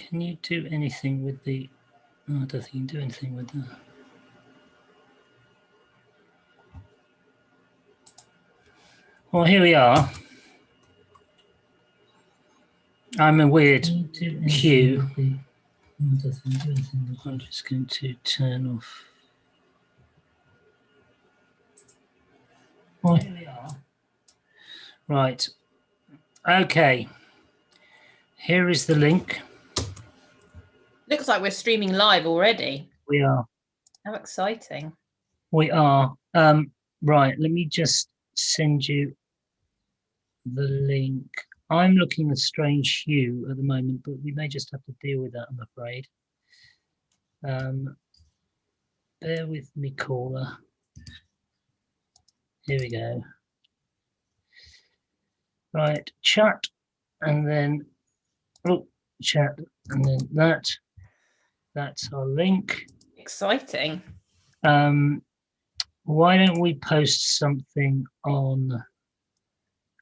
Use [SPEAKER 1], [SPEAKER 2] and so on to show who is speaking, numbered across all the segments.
[SPEAKER 1] Can you do anything with the... Oh, I don't think you can do anything with that. Well, here we are. I'm a weird queue. I'm just going to turn off. Well, here we are. Right. Okay. Here is the link.
[SPEAKER 2] Looks like we're streaming live already.
[SPEAKER 1] We are.
[SPEAKER 2] How exciting.
[SPEAKER 1] We are. Right, let me just send you the link. I'm looking a strange hue at the moment, but we may just have to deal with that, I'm afraid. Bear with me, caller. Here we go. Right, chat, and then, chat, and then that. That's our link.
[SPEAKER 2] Exciting.
[SPEAKER 1] Why don't we post something on...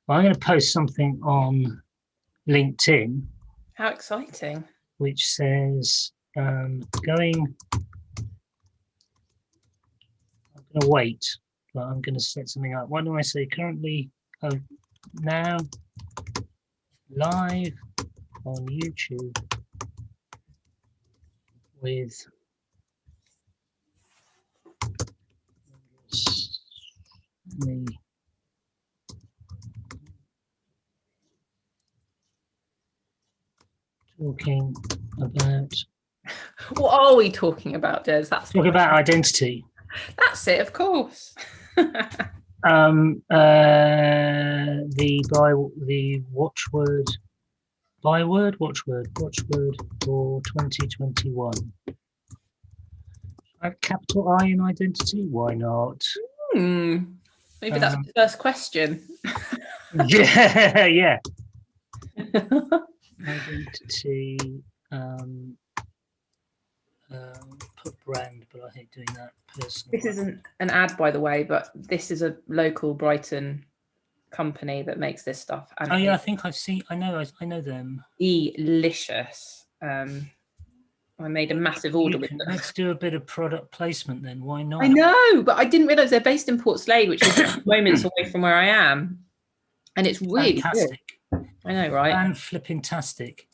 [SPEAKER 1] Well, I'm going to post something on LinkedIn.
[SPEAKER 2] How exciting.
[SPEAKER 1] Which says, I'm going to wait, but I'm going to set something up. Why don't I say currently, now, live on YouTube with me talking about...
[SPEAKER 2] What are we talking about, Jez? That's
[SPEAKER 1] talking about identity.
[SPEAKER 2] That's it, of course.
[SPEAKER 1] The watchword for 2021. Capital I in identity? Why not?
[SPEAKER 2] Maybe that's the first question.
[SPEAKER 1] Yeah. Identity. Put brand, but I hate doing that. Personal.
[SPEAKER 2] This isn't an ad, by the way, but this is a local Brighton company that makes this stuff. And
[SPEAKER 1] oh yeah, I think I've seen. I know them.
[SPEAKER 2] Delicious. I made a massive order with them.
[SPEAKER 1] Let's do a bit of product placement then. Why not?
[SPEAKER 2] I know, but I didn't realise they're based in Port Slade, which is moments away from where I am, and it's really
[SPEAKER 1] fantastic.
[SPEAKER 2] Good. I know, right?
[SPEAKER 1] And flipping-tastic.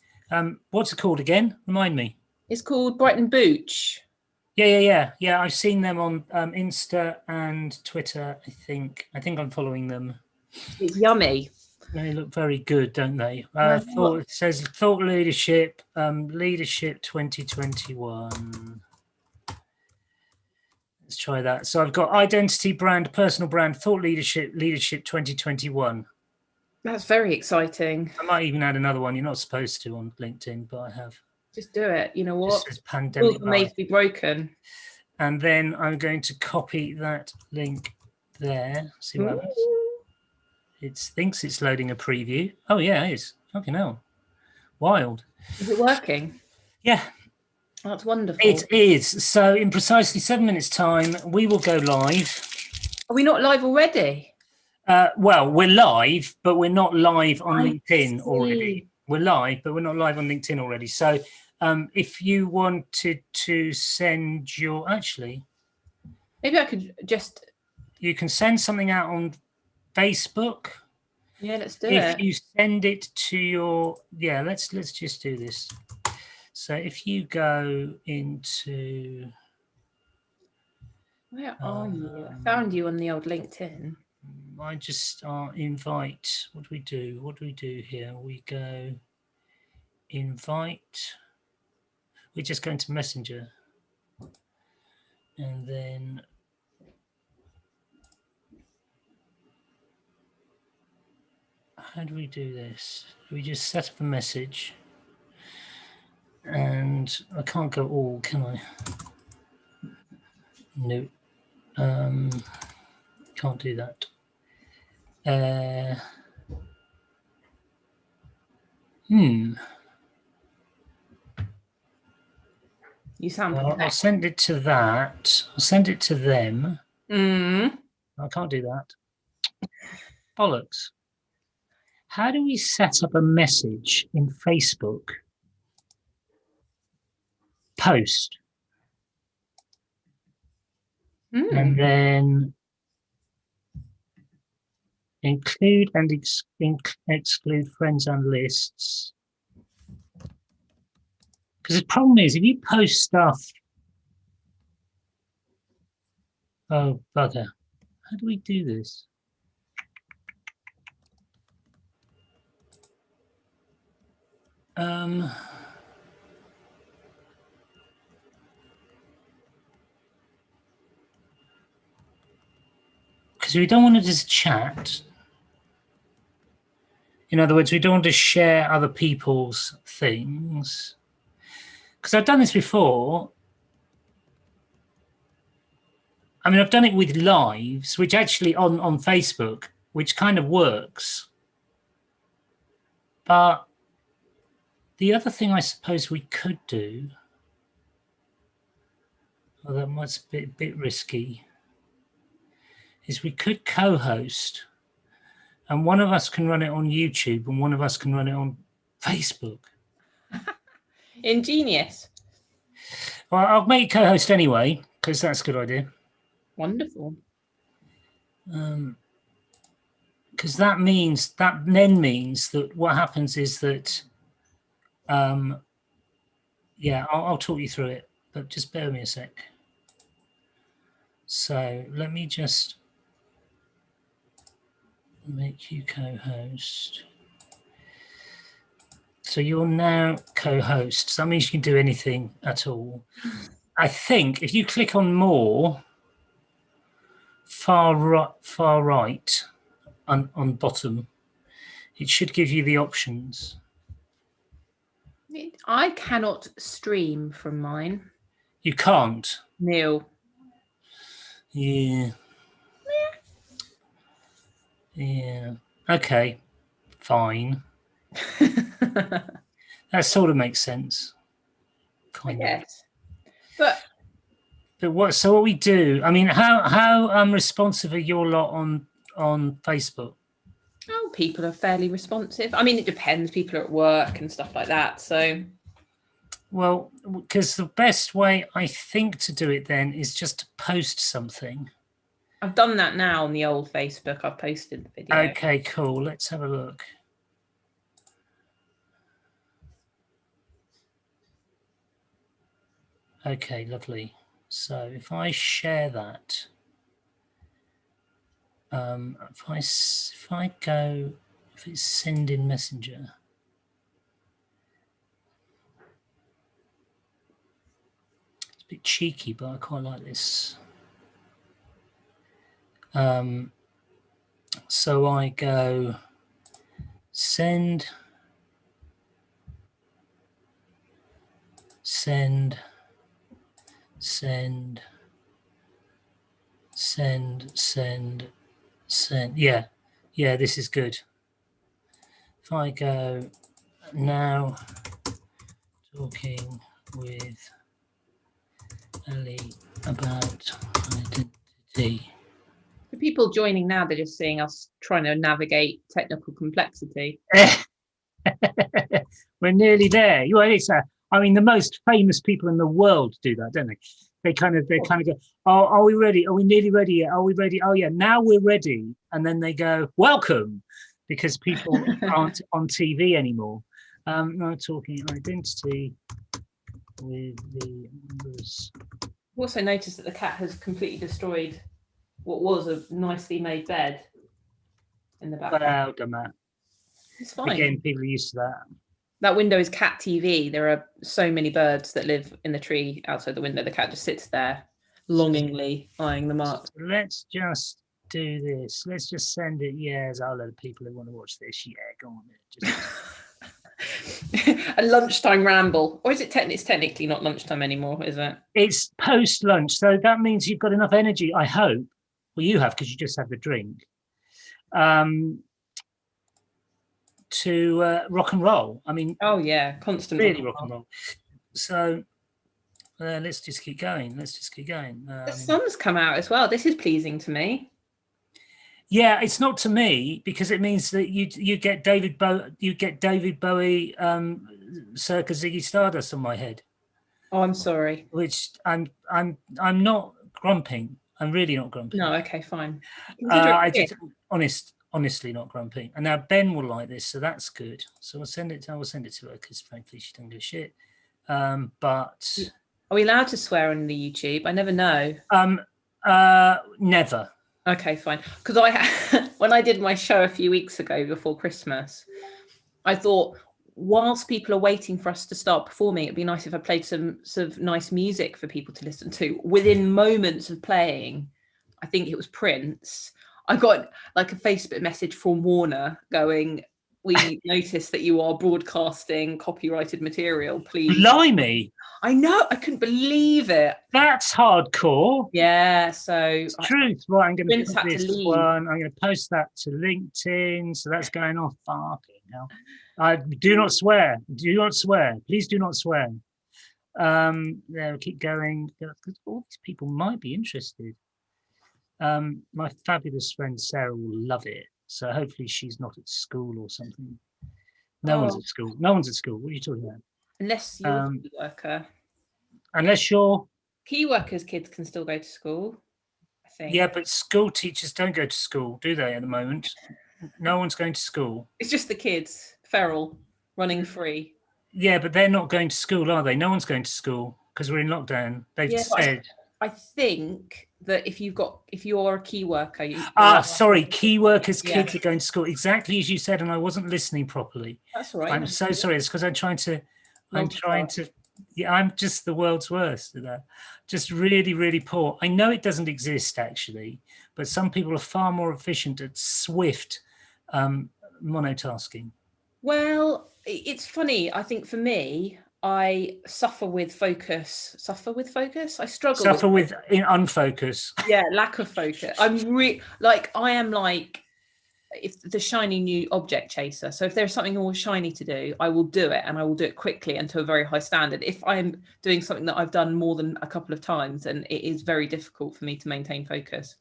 [SPEAKER 1] What's it called again? Remind me.
[SPEAKER 2] It's called Brighton Booch.
[SPEAKER 1] Yeah. I've seen them on Insta and Twitter. I think I'm following them.
[SPEAKER 2] It's yummy.
[SPEAKER 1] They look very good, don't they? It says thought leadership, leadership 2021. Let's try that. So I've got identity, brand, personal brand, thought leadership 2021.
[SPEAKER 2] That's very exciting.
[SPEAKER 1] I might even add another one. You're not supposed to on LinkedIn, but I have.
[SPEAKER 2] Just do it. You know what?
[SPEAKER 1] This is pandemic.
[SPEAKER 2] Rules are made to be broken.
[SPEAKER 1] And then I'm going to copy that link there. See what happens. It thinks it's loading a preview. Oh yeah, it is. Fucking hell. Wild.
[SPEAKER 2] Is it working?
[SPEAKER 1] Yeah.
[SPEAKER 2] That's wonderful.
[SPEAKER 1] It is. So in precisely 7 minutes' time, we will go live.
[SPEAKER 2] Are we not live already?
[SPEAKER 1] Well, we're live, but we're not live on LinkedIn already. We're live, but we're not live on LinkedIn already. So if you wanted to send your... Actually...
[SPEAKER 2] Maybe I could just...
[SPEAKER 1] You can send something out on Facebook.
[SPEAKER 2] Yeah, let's do it.
[SPEAKER 1] If you send it to your... Yeah, let's just do this. So if you go into...
[SPEAKER 2] Where are you? I found you on the old LinkedIn.
[SPEAKER 1] I just invite. What do we do here? We go invite. We just go into Messenger. And then... How do we do this? We just set up a message. And I can't go all, can I? No. Can't do that.
[SPEAKER 2] You sound
[SPEAKER 1] I'll send it to that. I'll send it to them. I can't do that. Bollocks. How do we set up a message in Facebook? post, and
[SPEAKER 2] Hmm.
[SPEAKER 1] then include and exclude friends and lists. Because the problem is, if you post stuff, oh bugger, how do we do this? Because we don't want to just chat. In other words, we don't want to share other people's things. Because I've done this before. I mean, I've done it with lives, which actually on Facebook, which kind of works. But the other thing I suppose we could do, well, that might be a bit risky, is we could co-host, and one of us can run it on YouTube and one of us can run it on Facebook.
[SPEAKER 2] Ingenious.
[SPEAKER 1] Well, I'll make co-host anyway, because that's a good idea.
[SPEAKER 2] Wonderful.
[SPEAKER 1] Because that then means that what happens is that, yeah, I'll talk you through it, but just bear with me a sec. So let me just make you co-host. So you're now co-host. So that means you can do anything at all. I think if you click on more, far right on bottom, it should give you the options.
[SPEAKER 2] I cannot stream from mine.
[SPEAKER 1] You can't.
[SPEAKER 2] No.
[SPEAKER 1] Yeah. Yeah. Okay. Fine. That sort of makes sense.
[SPEAKER 2] I guess. But
[SPEAKER 1] what? So what we do? I mean, how responsive are your lot on Facebook?
[SPEAKER 2] oh, people are fairly responsive. I mean, it depends. People are at work and stuff like that. So.
[SPEAKER 1] Well, because the best way I think to do it then is just to post something.
[SPEAKER 2] I've done that now on the old Facebook. I've posted the video.
[SPEAKER 1] Okay, cool. Let's have a look. Okay, lovely. So if I share that, if it's send in Messenger. It's a bit cheeky, but I quite like this. So I go send, yeah, this is good. If I go now talking with Ali about identity.
[SPEAKER 2] For people joining now, they're just seeing us trying to navigate technical complexity.
[SPEAKER 1] We're nearly there. I mean, the most famous people in the world do that, don't they? They kind of go, oh, are we ready? Are we nearly ready yet? Are we ready? Oh yeah, now we're ready. And then they go, welcome, because people aren't on TV anymore. I'm talking identity with the numbers.
[SPEAKER 2] I've also noticed that the cat has completely destroyed what was a nicely made bed in the background.
[SPEAKER 1] Well done, Matt.
[SPEAKER 2] It's fine.
[SPEAKER 1] Again, people are used to that.
[SPEAKER 2] That window is cat TV. There are so many birds that live in the tree outside the window. The cat just sits there longingly eyeing them up.
[SPEAKER 1] Let's just do this. Let's just send it. Yes, I'll let the people who want to watch this. Yeah, go on.
[SPEAKER 2] A lunchtime ramble. Or is it it's technically not lunchtime anymore, is it?
[SPEAKER 1] It's post-lunch. So that means you've got enough energy, I hope. Well, you have, because you just had the drink. To rock and roll. I mean,
[SPEAKER 2] oh yeah, constant
[SPEAKER 1] really rock and roll. So let's just keep going. The
[SPEAKER 2] sun's come out as well. This is pleasing to me.
[SPEAKER 1] Yeah, it's not to me, because it means that you get David Bowie, circa Ziggy Stardust on my head.
[SPEAKER 2] Oh, I'm sorry.
[SPEAKER 1] which I'm not grumping. I'm really not grumpy.
[SPEAKER 2] No, okay, fine. Consider
[SPEAKER 1] I
[SPEAKER 2] it.
[SPEAKER 1] just honestly not grumpy. And now Ben will like this, so that's good. So I'll send it to her because frankly she doesn't give a shit. But
[SPEAKER 2] Are we allowed to swear on the YouTube? I never know.
[SPEAKER 1] never.
[SPEAKER 2] Okay, fine. Because when I did my show a few weeks ago before Christmas, I thought, whilst people are waiting for us to start performing, it'd be nice if I played some sort of nice music for people to listen to. Within moments of playing, I think it was Prince, I got like a Facebook message from Warner going, "We noticed that you are broadcasting copyrighted material. Please."
[SPEAKER 1] Blimey,
[SPEAKER 2] I know, I couldn't believe it.
[SPEAKER 1] that's hardcore.
[SPEAKER 2] Yeah, so
[SPEAKER 1] It's truth. Right, I'm going to
[SPEAKER 2] Prince
[SPEAKER 1] put
[SPEAKER 2] had to
[SPEAKER 1] this
[SPEAKER 2] leave.
[SPEAKER 1] one. I'm going to post that to LinkedIn. So that's going off. Fucking hell. I do not swear. Do not swear. Please do not swear. There, keep going. All these people might be interested. My fabulous friend Sarah will love it. So hopefully she's not at school or something. No one's at school. No one's at school. What are you talking about?
[SPEAKER 2] Unless you're a key worker.
[SPEAKER 1] Unless you're...
[SPEAKER 2] Key workers' kids can still go to school, I think.
[SPEAKER 1] Yeah, but school teachers don't go to school, do they, at the moment? No one's going to school.
[SPEAKER 2] It's just the kids, feral, running free.
[SPEAKER 1] Yeah, but they're not going to school, are they? No one's going to school because we're in lockdown. They've said...
[SPEAKER 2] I think that if you're a key worker...
[SPEAKER 1] sorry, key workers' kids are going to school. Exactly as you said, and I wasn't listening properly.
[SPEAKER 2] That's right.
[SPEAKER 1] I'm so sorry. It's because I'm trying to... Yeah, I'm just the world's worst at that. Just really, really poor. I know it doesn't exist, actually, but some people are far more efficient at swift monotasking.
[SPEAKER 2] Well, it's funny. I think for me, I suffer with focus. I struggle
[SPEAKER 1] with unfocus.
[SPEAKER 2] Yeah, lack of focus. I am like if the shiny new object chaser. So if there's something more shiny to do, I will do it, and I will do it quickly and to a very high standard. If I'm doing something that I've done more than a couple of times, then it is very difficult for me to maintain focus.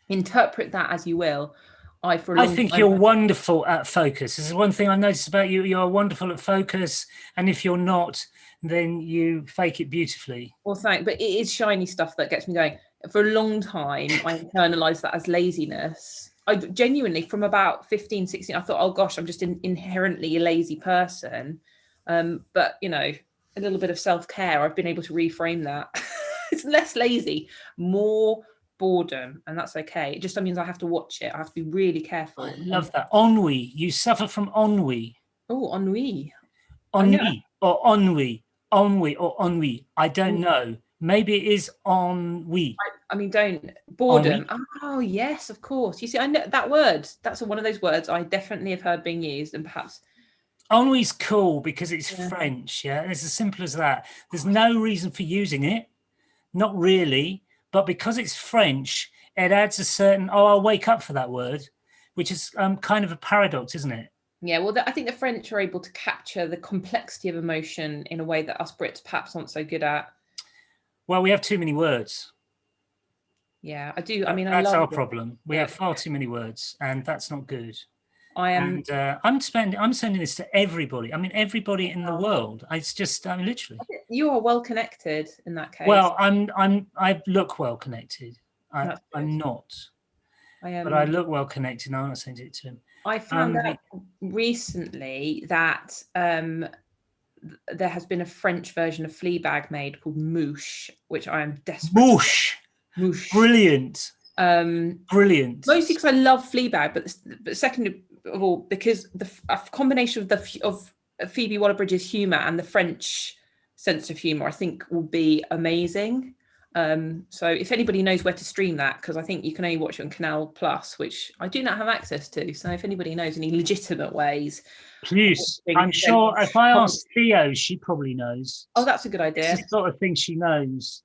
[SPEAKER 2] Interpret that as you will. I
[SPEAKER 1] think you're wonderful at focus. This is one thing I noticed about you. You're wonderful at focus, and if you're not, then you fake it beautifully.
[SPEAKER 2] Well, thanks. But it is shiny stuff that gets me going. For a long time, I internalized that as laziness. I genuinely, from about 15, 16, I thought, oh gosh, I'm just inherently a lazy person. But, a little bit of self-care, I've been able to reframe that. It's less lazy, more boredom, and that's okay. It just means I have to watch it. I have to be really careful.
[SPEAKER 1] I love that. Ennui. You suffer from ennui.
[SPEAKER 2] Oh, ennui.
[SPEAKER 1] Ennui or ennui. Ennui or ennui. I don't know. Maybe it is ennui.
[SPEAKER 2] Boredom. Ennui. Oh, yes, of course. You see, I know that word. That's one of those words I definitely have heard being used, and perhaps...
[SPEAKER 1] Ennui's cool because it's French, yeah? It's as simple as that. There's no reason for using it. Not really. But because it's French, it adds a certain, I'll wake up for that word, which is kind of a paradox, isn't it?
[SPEAKER 2] Yeah, well, I think the French are able to capture the complexity of emotion in a way that us Brits perhaps aren't so good at.
[SPEAKER 1] Well, we have too many words.
[SPEAKER 2] Yeah, I do.
[SPEAKER 1] That's our problem. We have far too many words, and that's not good. I'm sending this to everybody. I mean, everybody in the world. It's just, literally.
[SPEAKER 2] You are well connected in that case.
[SPEAKER 1] Well, I look well connected. I'm not. But I look well connected. I'm not sending it to him.
[SPEAKER 2] I found out recently that there has been a French version of Fleabag made called Mouche, which I am desperate. Mouche.
[SPEAKER 1] Brilliant. Brilliant.
[SPEAKER 2] Mostly because I love Fleabag, but second of all, because a combination of Phoebe Waller-Bridge's humour and the French sense of humour, I think, will be amazing. So if anybody knows where to stream that, because I think you can only watch it on Canal Plus, which I do not have access to. So if anybody knows any legitimate ways,
[SPEAKER 1] please. I'm sure if I ask Theo, she probably knows.
[SPEAKER 2] Oh, that's a good idea.
[SPEAKER 1] It's the sort of thing she knows.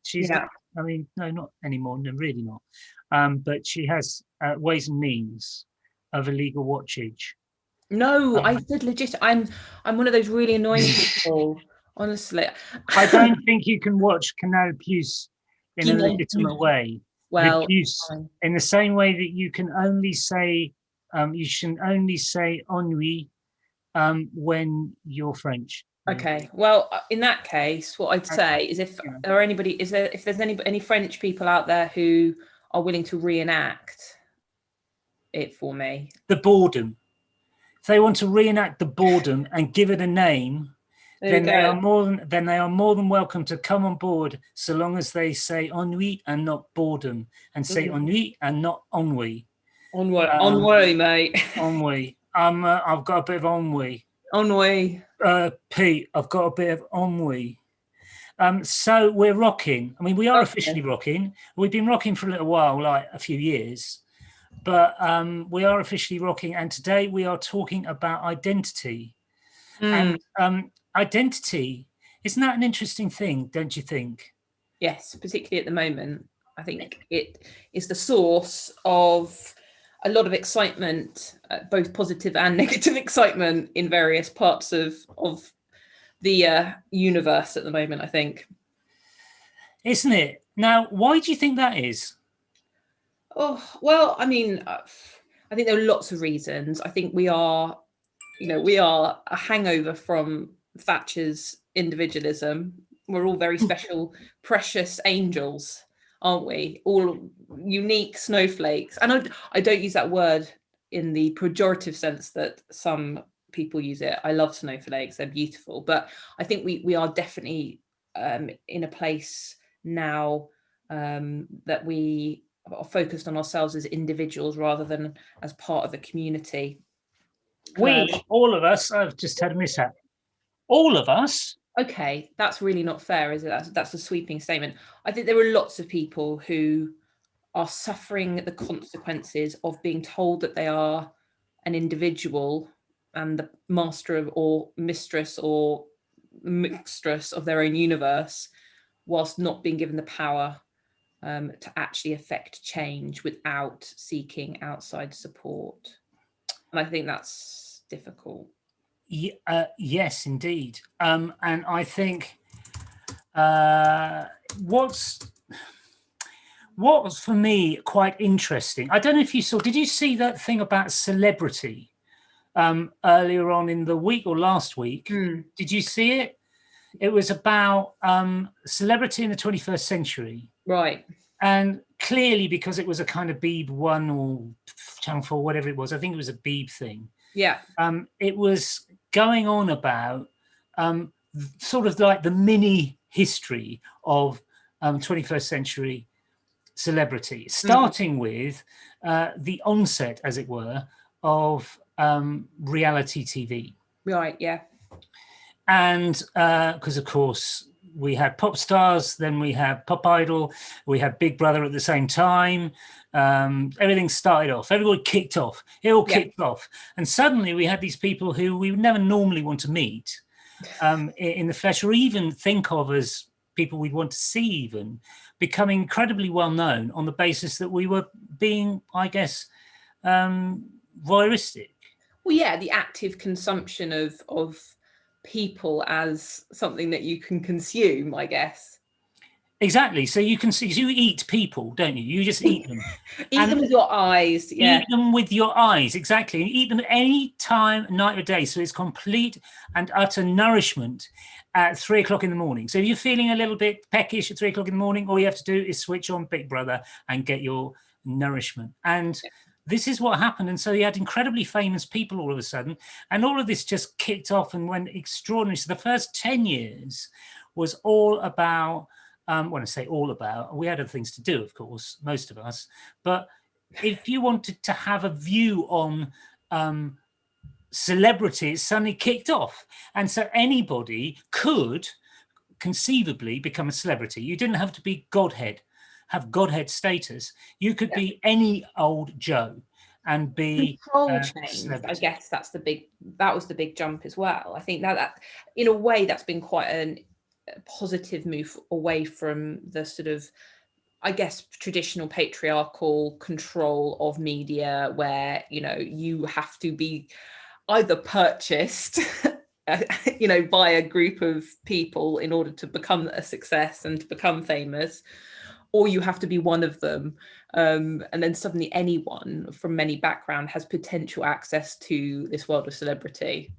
[SPEAKER 1] No, not anymore. No, really not. But she has ways and means of illegal watchage.
[SPEAKER 2] No, I said legit. I'm one of those really annoying people. Honestly,
[SPEAKER 1] I don't think you can watch Canal Plus in a legitimate way.
[SPEAKER 2] Well,
[SPEAKER 1] in the same way that you can only say ennui when you're French.
[SPEAKER 2] Okay. Well, in that case, what I'd say is if there's any French people out there who are willing to reenact it for me.
[SPEAKER 1] The boredom. If they want to reenact the boredom and give it a name, then they are more than welcome to come on board, so long as they say ennui and not boredom, and say ennui and not ennui.
[SPEAKER 2] Ennui, mate.
[SPEAKER 1] Ennui. I've got a bit of ennui.
[SPEAKER 2] Ennui.
[SPEAKER 1] Pete, I've got a bit of ennui. So we're rocking. I mean, we are officially rocking. We've been rocking for a little while, like a few years, but we are officially rocking. And today we are talking about identity. And identity, isn't that an interesting thing, don't you think?
[SPEAKER 2] Yes, particularly at the moment. I think it is the source of a lot of excitement, both positive and negative excitement in various parts of the universe at the moment, I think.
[SPEAKER 1] Isn't it? Now, why do you think that is?
[SPEAKER 2] Oh, well, I mean, I think there are lots of reasons. I think we are a hangover from Thatcher's individualism. We're all very special, precious angels, aren't we? All unique snowflakes. And I don't use that word in the pejorative sense that some people use it. I love snowflakes. They're beautiful. But I think we are definitely in a place now that we are focused on ourselves as individuals rather than as part of a community.
[SPEAKER 1] All of us, I've just had a mishap. All of us?
[SPEAKER 2] Okay, that's really not fair, is it? That's a sweeping statement. I think there are lots of people who are suffering the consequences of being told that they are an individual and the master of or mistress or mixtress of their own universe, whilst not being given the power to actually affect change without seeking outside support. And I think that's difficult.
[SPEAKER 1] Yes, indeed. And I think what's for me quite interesting, I don't know if you saw, did you see that thing about celebrity earlier on in the week or last week? Did you see it? It was about celebrity in the 21st century.
[SPEAKER 2] Right.
[SPEAKER 1] And clearly, because it was a kind of Beeb 1 or Channel 4, whatever it was, I think it was a Beeb thing.
[SPEAKER 2] Yeah.
[SPEAKER 1] It was going on about sort of like the mini history of 21st century celebrity, starting with the onset, as it were, of reality TV.
[SPEAKER 2] Right, yeah.
[SPEAKER 1] And because, of course, we had pop stars, then we had Pop Idol, we had Big Brother at the same time. Everything started off, everybody kicked off, it all kicked off. And suddenly we had these people who we would never normally want to meet in the flesh, or even think of as people we'd want to see, even becoming incredibly well known on the basis that we were being, I guess, voyeuristic.
[SPEAKER 2] Well, yeah, the active consumption of people as something that you can consume, I guess.
[SPEAKER 1] Exactly. So you can see, you eat people, don't you? You just eat them.
[SPEAKER 2] Eat them with your eyes. Yeah.
[SPEAKER 1] Eat them with your eyes, exactly. And eat them any time, night or day. So it's complete and utter nourishment at 3 o'clock in the morning. So if you're feeling a little bit peckish at 3 o'clock in the morning, all you have to do is switch on Big Brother and get your nourishment. And this is what happened. And so you had incredibly famous people all of a sudden. And all of this just kicked off and went extraordinary. So the first 10 years was all about, when I say all about, we had other things to do, of course, most of us. But if you wanted to have a view on celebrity, it suddenly kicked off. And so anybody could conceivably become a celebrity. You didn't have to be Godhead, have Godhead status. You could be any old Joe and be
[SPEAKER 2] control change. I guess that was the big jump as well. I think that in a way that's been quite a positive move away from the sort of, I guess, traditional patriarchal control of media, where you have to be either purchased by a group of people in order to become a success and to become famous, or you have to be one of them. And then suddenly anyone from any background has potential access to this world of celebrity.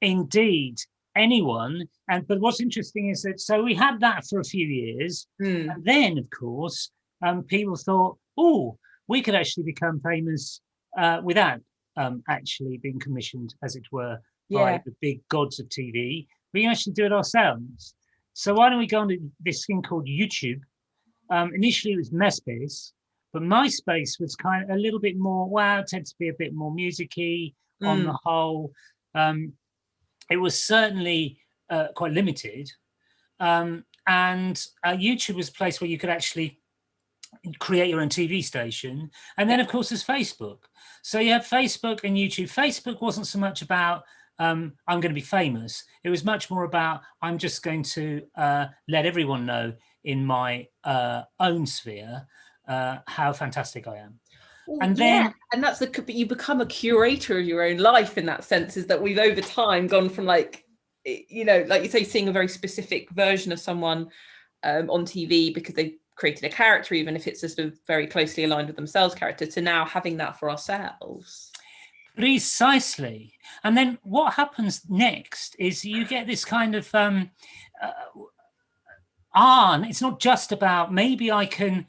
[SPEAKER 1] Indeed. anyone. But what's interesting is that so we had that for a few years,
[SPEAKER 2] Mm.
[SPEAKER 1] and then of course people thought, oh, we could actually become famous without actually being commissioned, as it were, by
[SPEAKER 2] Yeah.
[SPEAKER 1] the big gods of TV. We can actually do it ourselves. So why don't we go on to this thing called YouTube? Initially, it was MySpace, but MySpace was kind of a little bit more, well, it tends to be a bit more musicy on the
[SPEAKER 2] Mm.
[SPEAKER 1] whole. Um, it was certainly quite limited. And YouTube was a place where you could actually create your own TV station. And then,
[SPEAKER 2] Yeah.
[SPEAKER 1] of course, there's Facebook. So you have Facebook and YouTube. Facebook wasn't so much about I'm going to be famous. It was much more about I'm just going to let everyone know in my own sphere how fantastic I am.
[SPEAKER 2] Well,
[SPEAKER 1] And
[SPEAKER 2] yeah,
[SPEAKER 1] then,
[SPEAKER 2] and that's you become a curator of your own life in that sense. Is that we've over time gone from like, you know, like you say, seeing a very specific version of someone on TV because they've created a character, even if it's just a very closely aligned with themselves character, to now having that for ourselves.
[SPEAKER 1] precisely. And then what happens next is you get this kind of it's not just about maybe I can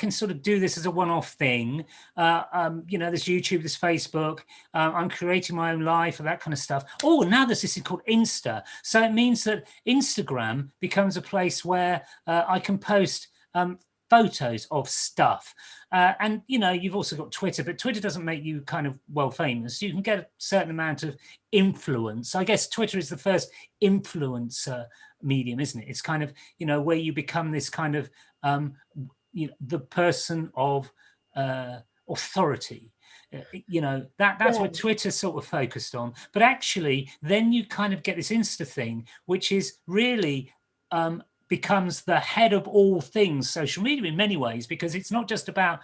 [SPEAKER 1] sort of do this as a one-off thing. There's YouTube, there's Facebook. I'm creating my own life or that kind of stuff. Oh, now there's this thing called Insta. So it means that Instagram becomes a place where I can post photos of stuff. And, you've also got Twitter, but Twitter doesn't make you kind of well famous. You can get a certain amount of influence. I guess Twitter is the first influencer medium, isn't it? It's kind of, where you become this kind of, the person of authority. That's
[SPEAKER 2] Yeah.
[SPEAKER 1] what Twitter sort of focused on. But actually, then you kind of get this Insta thing, which is really becomes the head of all things social media in many ways, because it's not just about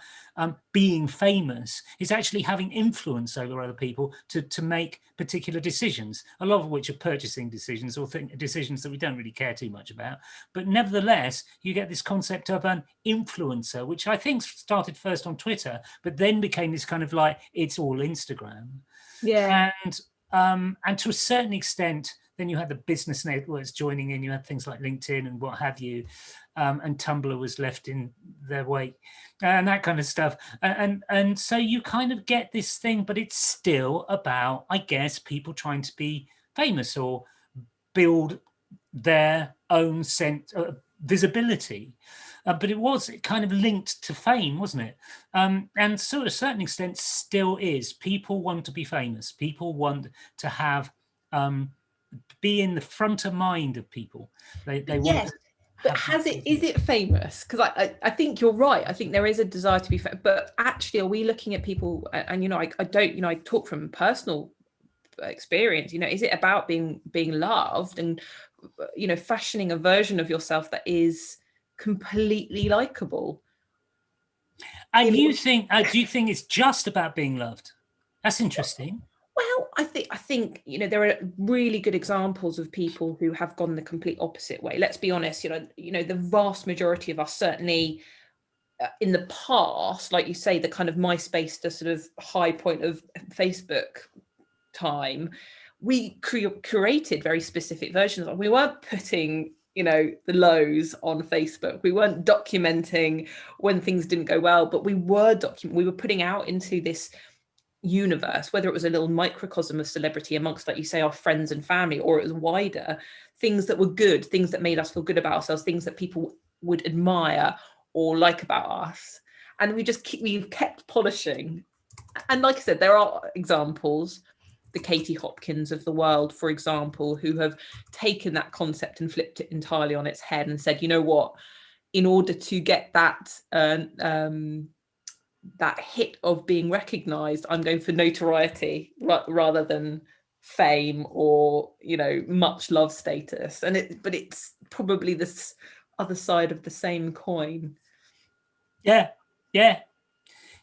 [SPEAKER 1] being famous. It's actually having influence over other people to make particular decisions, a lot of which are purchasing decisions or decisions that we don't really care too much about. But nevertheless, you get this concept of an influencer, which I think started first on Twitter, but then became this kind of like, it's all Instagram.
[SPEAKER 2] Yeah.
[SPEAKER 1] And to a certain extent, then you had the business networks joining in. You had things like LinkedIn and what have you, and Tumblr was left in their wake, and that kind of stuff. And so you kind of get this thing, but it's still about, I guess, people trying to be famous or build their own sense of visibility. But it was kind of linked to fame, wasn't it? And so, to a certain extent, still is. People want to be famous. People want to have be in the front of mind of people. They want
[SPEAKER 2] Yes,
[SPEAKER 1] to
[SPEAKER 2] but
[SPEAKER 1] have
[SPEAKER 2] is it famous? Because I think you're right. I think there is a desire to be famous, but actually, are we looking at people? And I don't, I talk from personal experience. Is it about being loved and fashioning a version of yourself that is completely likable?
[SPEAKER 1] And do you think it's just about being loved? That's interesting.
[SPEAKER 2] Well, I think there are really good examples of people who have gone the complete opposite way. Let's be honest. The vast majority of us, certainly in the past, like you say, the kind of MySpace, the sort of high point of Facebook time, we curated very specific versions of. We weren't putting the lows on Facebook. We weren't documenting when things didn't go well, but we were putting out into this universe, whether it was a little microcosm of celebrity amongst, like you say, our friends and family, or it was wider, things that were good, things that made us feel good about ourselves, things that people would admire or like about us. And we've kept polishing. And like I said, there are examples, the Katie Hopkins of the world, for example, who have taken that concept and flipped it entirely on its head and said, you know what, in order to get that that hit of being recognized, I'm going for notoriety rather than fame or much love status. But it's probably this other side of the same coin.
[SPEAKER 1] Yeah.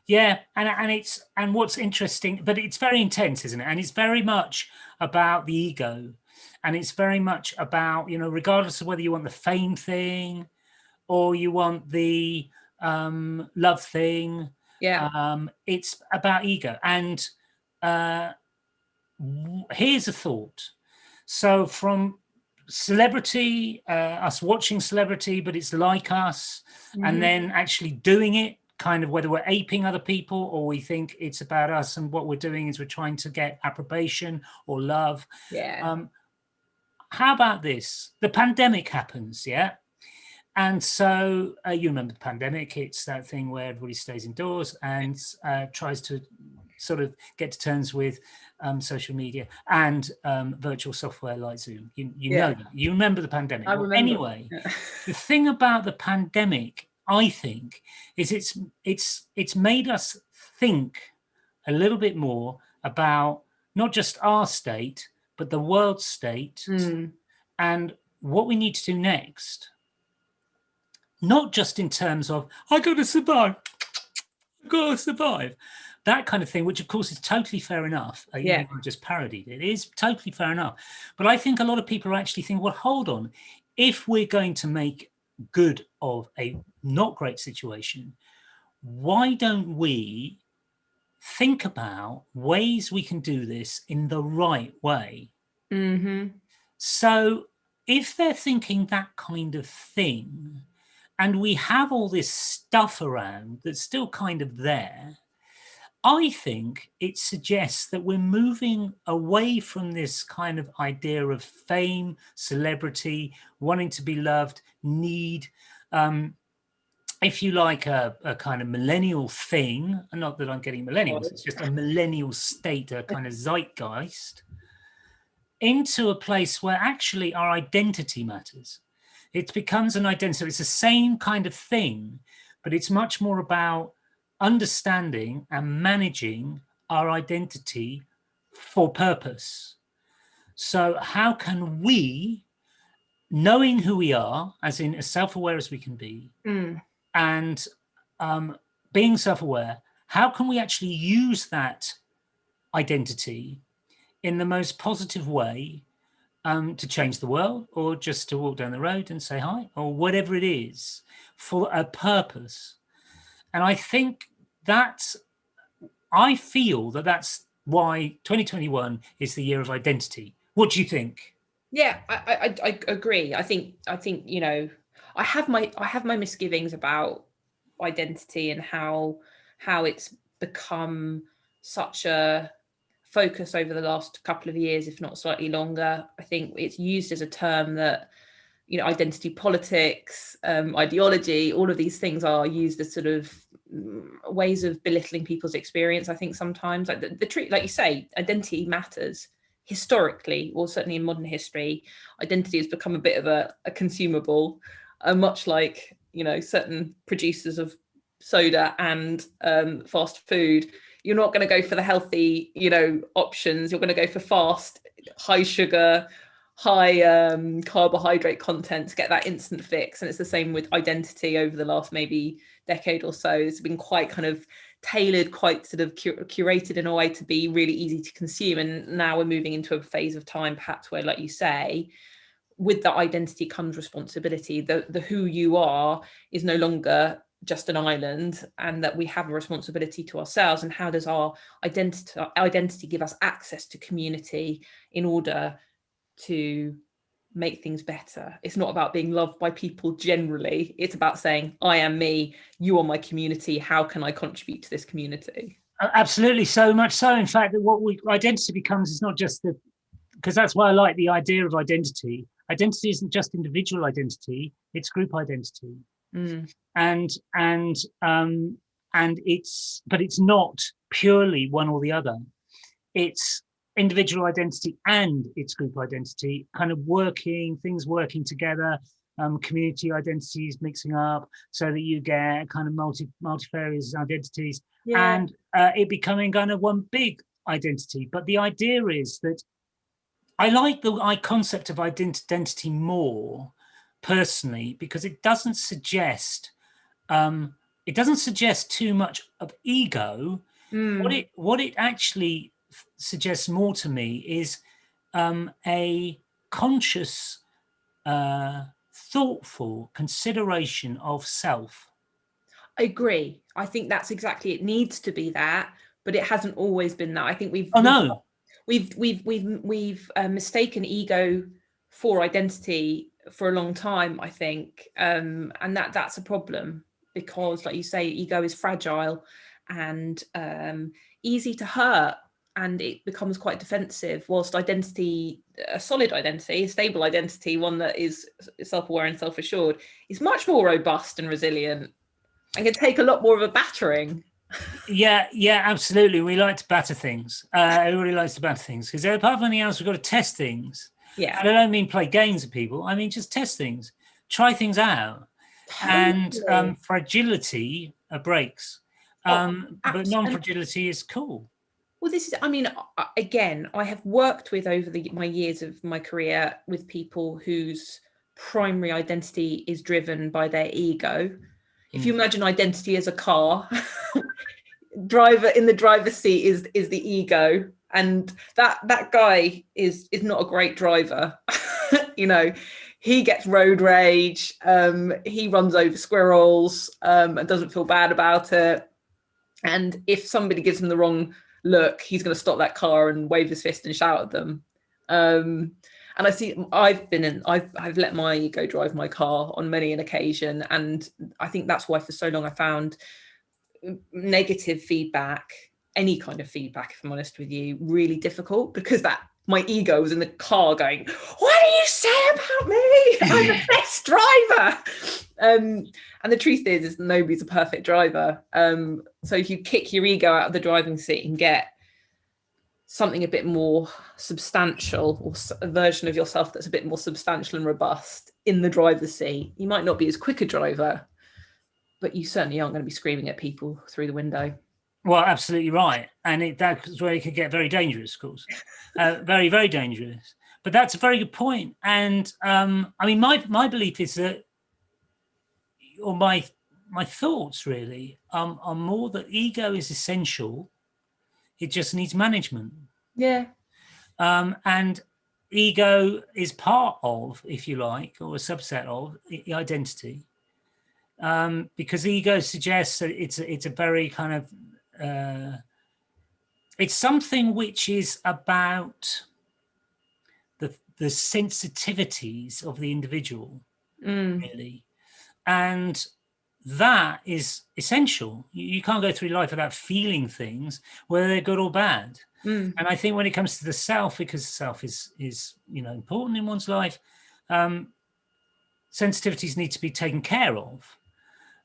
[SPEAKER 1] And what's interesting, but it's very intense, isn't it? And it's very much about the ego, and it's very much about, regardless of whether you want the fame thing or you want the love thing.
[SPEAKER 2] Yeah.
[SPEAKER 1] It's about ego. And here's a thought. So from celebrity, us watching celebrity, but it's like us, and then actually doing it, kind of whether we're aping other people or we think it's about us, and what we're doing is we're trying to get approbation or love.
[SPEAKER 2] Yeah.
[SPEAKER 1] How about this? The pandemic happens, yeah? And so you remember the pandemic, it's that thing where everybody stays indoors and tries to sort of get to terms with social media and virtual software like Zoom. You know that. You remember the pandemic.
[SPEAKER 2] I remember.
[SPEAKER 1] Anyway, the thing about the pandemic, I think, is it's made us think a little bit more about not just our state, but the world state and what we need to do next. Not just in terms of, I got to survive, I got to survive. That kind of thing, which of course is totally fair enough. Even though I just parodied it. It is totally fair enough. But I think a lot of people are actually thinking, well, hold on. If we're going to make good of a not great situation, why don't we think about ways we can do this in the right way? So if they're thinking that kind of thing, and we have all this stuff around that's still kind of there, I think it suggests that we're moving away from this kind of idea of fame, celebrity, wanting to be loved, need, if you like, a kind of millennial thing. And not that I'm getting millennials, it's just a millennial state, a kind of zeitgeist, into a place where actually our identity matters. It becomes an identity. So it's the same kind of thing, but it's much more about understanding and managing our identity for purpose. So how can we, knowing who we are, as in as self-aware as we can be, and being self-aware, how can we actually use that identity in the most positive way to change the world, or just to walk down the road and say hi, or whatever it is, for a purpose. And I think I feel that that's why 2021 is the year of identity. What do you think?
[SPEAKER 2] Yeah, I agree. I think you know, I have my misgivings about identity and how it's become such a focus over the last couple of years, if not slightly longer. I think it's used as a term that, you know, identity politics, ideology, all of these things are used as sort of ways of belittling people's experience. I think sometimes, like the truth, like you say, identity matters. Historically, or certainly in modern history, identity has become a bit of a consumable, much like, you know, certain producers of soda and fast food. You're not going to go for the healthy, you know, options. You're going to go for fast, high sugar, high carbohydrate content to get that instant fix. And it's the same with identity over the last maybe decade or so. It's been quite kind of tailored, quite sort of curated in a way to be really easy to consume. And now we're moving into a phase of time, perhaps, where, like you say, with that identity comes responsibility. The who you are is no longer just an island, and that we have a responsibility to ourselves. And how does our identity give us access to community in order to make things better? It's not about being loved by people generally. It's about saying, I am me, you are my community. How can I contribute to this community?
[SPEAKER 1] Absolutely, so much so. In fact, that what identity becomes is not just because that's why I like the idea of identity. Identity isn't just individual identity; it's group identity, and it's not purely one or the other. It's individual identity and its group identity, kind of things working together, community identities mixing up, so that you get kind of multifarious identities, and it becoming kind of one big identity. But the idea is that I like the concept of identity more personally, because it doesn't suggest too much of ego. What it actually suggests more to me is a conscious, thoughtful consideration of self.
[SPEAKER 2] I agree. I think that's exactly, it needs to be that, but it hasn't always been that. I think we've we've mistaken ego for identity for a long time, I think, and that's a problem, because, like you say, ego is fragile and easy to hurt, and it becomes quite defensive, whilst identity, a solid identity, a stable identity, one that is self-aware and self-assured, is much more robust and resilient and can take a lot more of a battering.
[SPEAKER 1] Yeah, absolutely. We like to batter things. Everybody likes to batter things, because apart from anything else, we've got to test things.
[SPEAKER 2] Yeah.
[SPEAKER 1] And I don't mean play games with people. I mean just test things, try things out.
[SPEAKER 2] Totally.
[SPEAKER 1] And fragility breaks. But non-fragility is cool.
[SPEAKER 2] Well, this is, I mean, again, I have worked with, over my years of my career, with people whose primary identity is driven by their ego. If you imagine identity as a car, driver in the driver's seat is the ego, and that guy is not a great driver. You know, he gets road rage, he runs over squirrels, and doesn't feel bad about it. And if somebody gives him the wrong look, he's going to stop that car and wave his fist and shout at them. And I see, I've let my ego drive my car on many an occasion, and I think that's why for so long I found negative feedback, any kind of feedback, if I'm honest with you, really difficult, because that my ego was in the car going, "What do you say about me? I'm the best driver." And the truth is nobody's a perfect driver. So if you kick your ego out of the driving seat and get something a bit more substantial, or a version of yourself that's a bit more substantial and robust in the driver's seat, you might not be as quick a driver, but you certainly aren't going to be screaming at people through the window.
[SPEAKER 1] Well, absolutely right. And that's where it could get very dangerous, of course. Very, very dangerous. But that's a very good point. And I mean, my belief is that, or my thoughts really, are more that ego is essential. It just needs management.
[SPEAKER 2] Yeah.
[SPEAKER 1] And ego is part of, if you like, or a subset of the identity. Because ego suggests that it's a very kind of, it's something which is about the sensitivities of the individual, really. And that is essential. You can't go through life without feeling things, whether they're good or bad. And I think when it comes to the self, because the self is important in one's life, sensitivities need to be taken care of,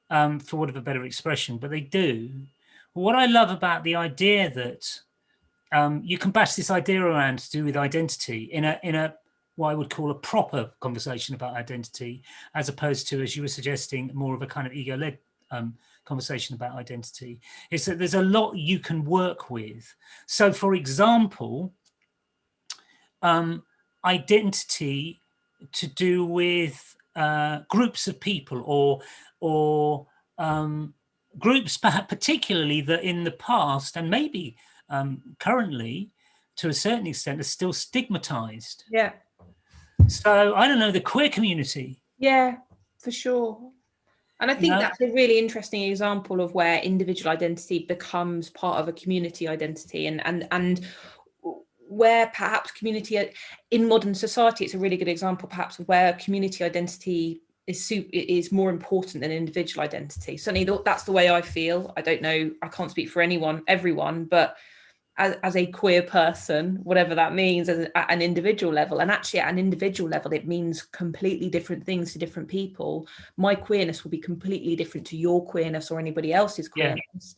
[SPEAKER 1] for want of a better expression, but they do. What I love about the idea that you can bash this idea around to do with identity in a what I would call a proper conversation about identity, as opposed to, as you were suggesting, more of a kind of ego-led conversation about identity, is that there's a lot you can work with. So, for example, identity to do with groups of people, or groups, perhaps particularly that in the past and maybe currently, to a certain extent, are still stigmatized.
[SPEAKER 2] Yeah.
[SPEAKER 1] So I don't know, the queer community.
[SPEAKER 2] Yeah, for sure. And I think that's a really interesting example of where individual identity becomes part of a community identity, and where perhaps community in modern society, it's a really good example perhaps of where community identity is more important than individual identity. Certainly that's the way I feel. I don't know, I can't speak for everyone, but as a queer person, whatever that means at an individual level, and actually at an individual level, it means completely different things to different people. My queerness will be completely different to your queerness or anybody else's queerness.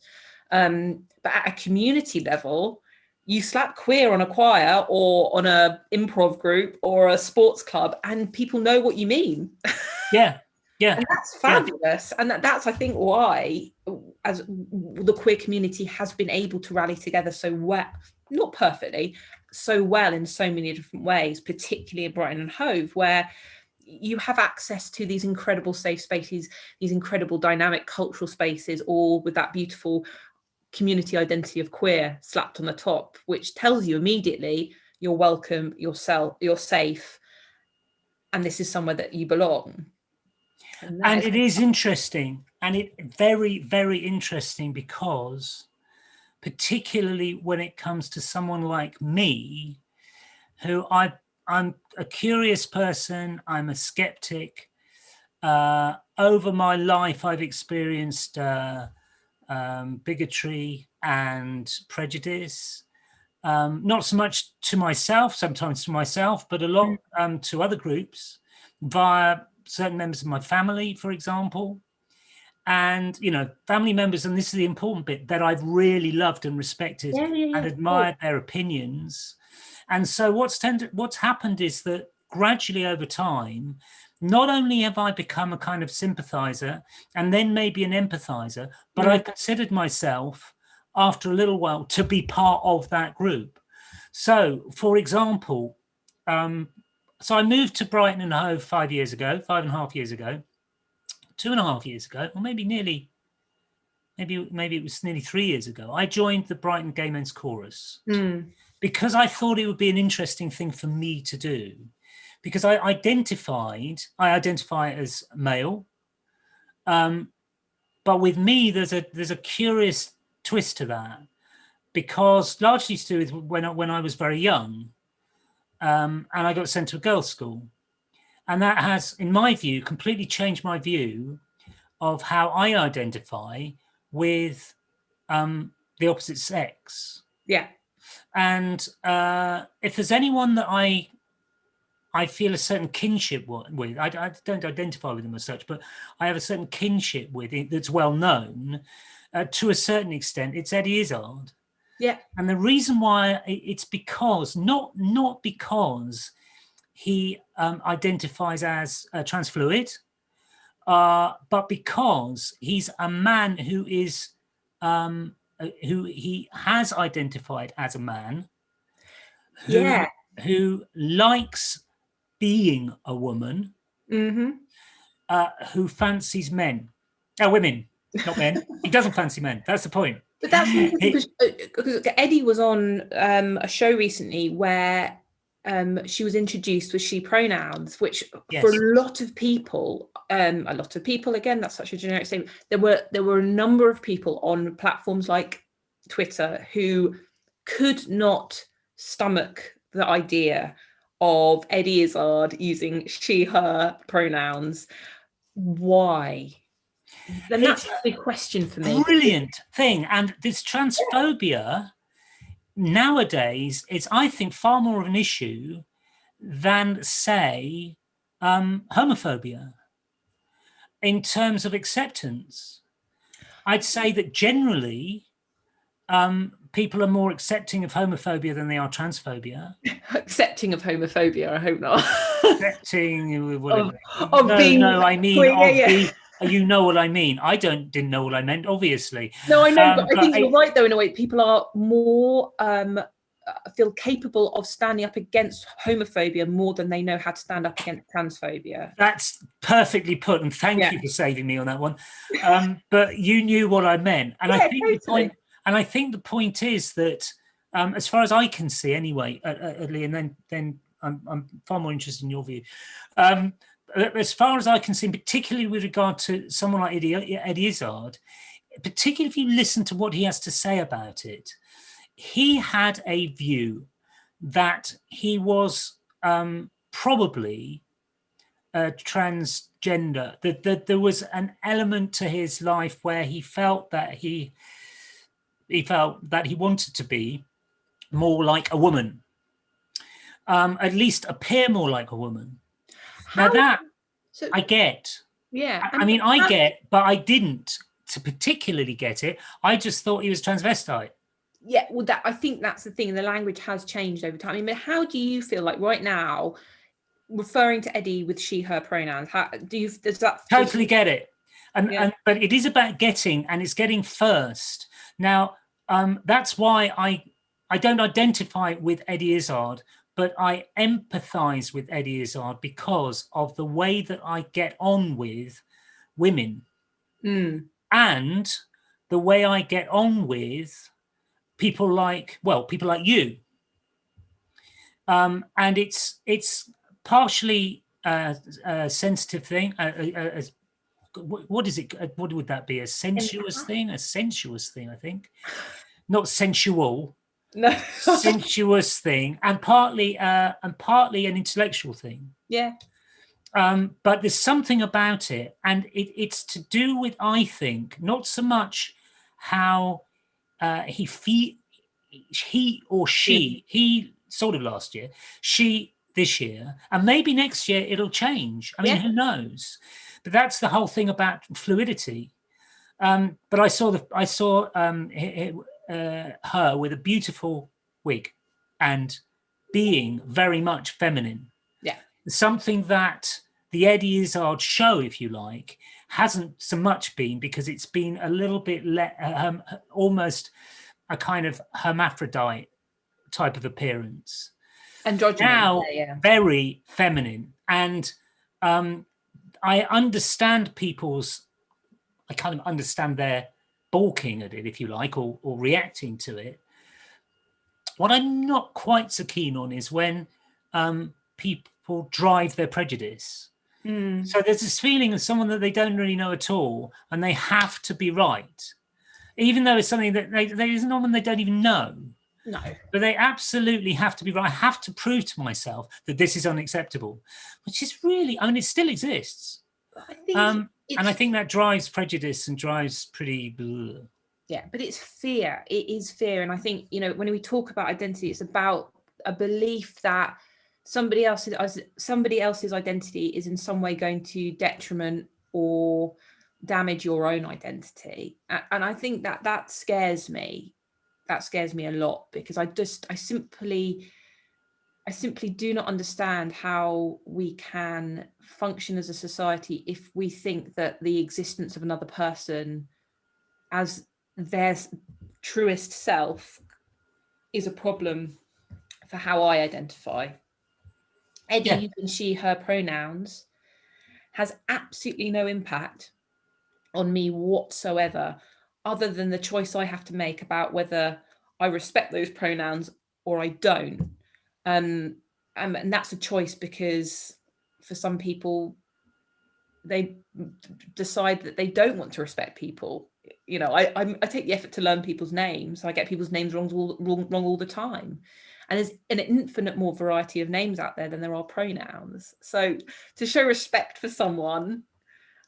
[SPEAKER 2] Yeah. But at a community level, you slap queer on a choir or on a improv group or a sports club, and people know what you mean.
[SPEAKER 1] Yeah.
[SPEAKER 2] And that's fabulous. And that's, I think, why, as the queer community has been able to rally together so well, not perfectly, so well in so many different ways, particularly in Brighton and Hove, where you have access to these incredible safe spaces, these incredible dynamic cultural spaces, all with that beautiful community identity of queer slapped on the top, which tells you immediately you're welcome, you're safe, and this is somewhere that you belong.
[SPEAKER 1] And it is interesting, and it very, very interesting, because particularly when it comes to someone like me, who I'm a curious person, I'm a skeptic. Over my life, I've experienced bigotry and prejudice. Not so much to myself, sometimes to myself, but a lot to other groups via certain members of my family, for example. And, you know, family members, and this is the important bit, that I've really loved and respected and admired their opinions. And so what's happened is that gradually over time, not only have I become a kind of sympathizer and then maybe an empathizer, but I've considered myself after a little while to be part of that group. So, for example, so I moved to Brighton and Hove 5 years ago, 5.5 years ago, 2.5 years ago, or maybe it was nearly 3 years ago. I joined the Brighton Gay Men's Chorus because I thought it would be an interesting thing for me to do, because I identify as male, but with me there's a curious twist to that, because largely to do with when I was very young, and I got sent to a girls' school, and that has, in my view, completely changed my view of how I identify with the opposite sex.
[SPEAKER 2] Yeah.
[SPEAKER 1] And if there's anyone that I feel a certain kinship with, I don't identify with them as such, but I have a certain kinship with it that's well known to a certain extent, it's Eddie Izzard.
[SPEAKER 2] Yeah.
[SPEAKER 1] And the reason why, it's because, not because he identifies as transfluid, but because he's a man who is who he has identified as a man, who likes being a woman, who fancies women, not men. He doesn't fancy men. That's the point.
[SPEAKER 2] But that's interesting, because Eddie was on a show recently where she was introduced with she pronouns, which for a lot of people, again, that's such a generic statement. There were a number of people on platforms like Twitter who could not stomach the idea of Eddie Izzard using she, her pronouns. Why? Then that's a big question for me.
[SPEAKER 1] Brilliant thing. And this transphobia nowadays is, I think, far more of an issue than, say, homophobia in terms of acceptance. I'd say that generally people are more accepting of homophobia than they are transphobia.
[SPEAKER 2] Accepting of homophobia, I hope not.
[SPEAKER 1] Accepting whatever.
[SPEAKER 2] I
[SPEAKER 1] mean, you know what I mean. I didn't know what I meant, obviously.
[SPEAKER 2] No, I know, but I think you're right, though, in a way. People are more feel capable of standing up against homophobia more than they know how to stand up against transphobia.
[SPEAKER 1] That's perfectly put, and thank you for saving me on that one. But you knew what I meant, and I think the point is that, as far as I can see, anyway, Lee, and then I'm far more interested in your view. As far as I can see, particularly with regard to someone like Eddie Izzard, particularly if you listen to what he has to say about it, he had a view that he was probably transgender, that there was an element to his life where he felt that he wanted to be more like a woman, at least appear more like a woman. I get.
[SPEAKER 2] Yeah.
[SPEAKER 1] I mean, I get, but I didn't particularly get it. I just thought he was transvestite.
[SPEAKER 2] Yeah, well, I think that's the thing. The language has changed over time. I mean, how do you feel like right now, referring to Eddie with she, her pronouns? Does that
[SPEAKER 1] totally get it? But it is about getting, and it's getting first. Now, that's why I don't identify with Eddie Izzard, but I empathize with Eddie Izzard because of the way that I get on with women, and the way I get on with people like you. And it's partially a sensitive thing. What is it? What would that be? A sensuous thing? A sensuous thing, I think. not sensual,
[SPEAKER 2] No.
[SPEAKER 1] sensuous thing, and partly an intellectual thing.
[SPEAKER 2] Yeah.
[SPEAKER 1] But there's something about it, and it's to do with, I think, not so much how he or she, he sort of last year, she this year, and maybe next year it'll change. I mean,
[SPEAKER 2] Yeah.
[SPEAKER 1] who knows? But that's the whole thing about fluidity. But I saw her with a beautiful wig and being very much feminine.
[SPEAKER 2] Yeah.
[SPEAKER 1] Something that the Eddie Izzard show, if you like, hasn't so much been, because it's been a little bit almost a kind of hermaphrodite type of appearance.
[SPEAKER 2] Androgynous.
[SPEAKER 1] Now,
[SPEAKER 2] Yeah.
[SPEAKER 1] very feminine. And I understand I kind of understand their balking at it, if you like, or reacting to it. What I'm not quite so keen on is when people drive their prejudice. So there's this feeling of someone that they don't really know at all, and they have to be right, even though it's something that there's no one they don't even know.
[SPEAKER 2] No.
[SPEAKER 1] But they absolutely have to be right. I have to prove to myself that this is unacceptable, which is really, I mean, it still exists.
[SPEAKER 2] I think
[SPEAKER 1] And I think that drives prejudice and drives pretty... Bleh.
[SPEAKER 2] Yeah, but it's fear. It is fear. And I think, you know, when we talk about identity, it's about a belief that somebody else's identity is in some way going to detriment or damage your own identity. And I think that scares me. That scares me a lot, because I simply do not understand how we can function as a society if we think that the existence of another person as their truest self is a problem for how I identify. Eddie using she, her pronouns has absolutely no impact on me whatsoever, other than the choice I have to make about whether I respect those pronouns or I don't. And that's a choice, because for some people, they decide that they don't want to respect people. You know, I take the effort to learn people's names. I get people's names wrong all the time. And there's an infinite more variety of names out there than there are pronouns. So to show respect for someone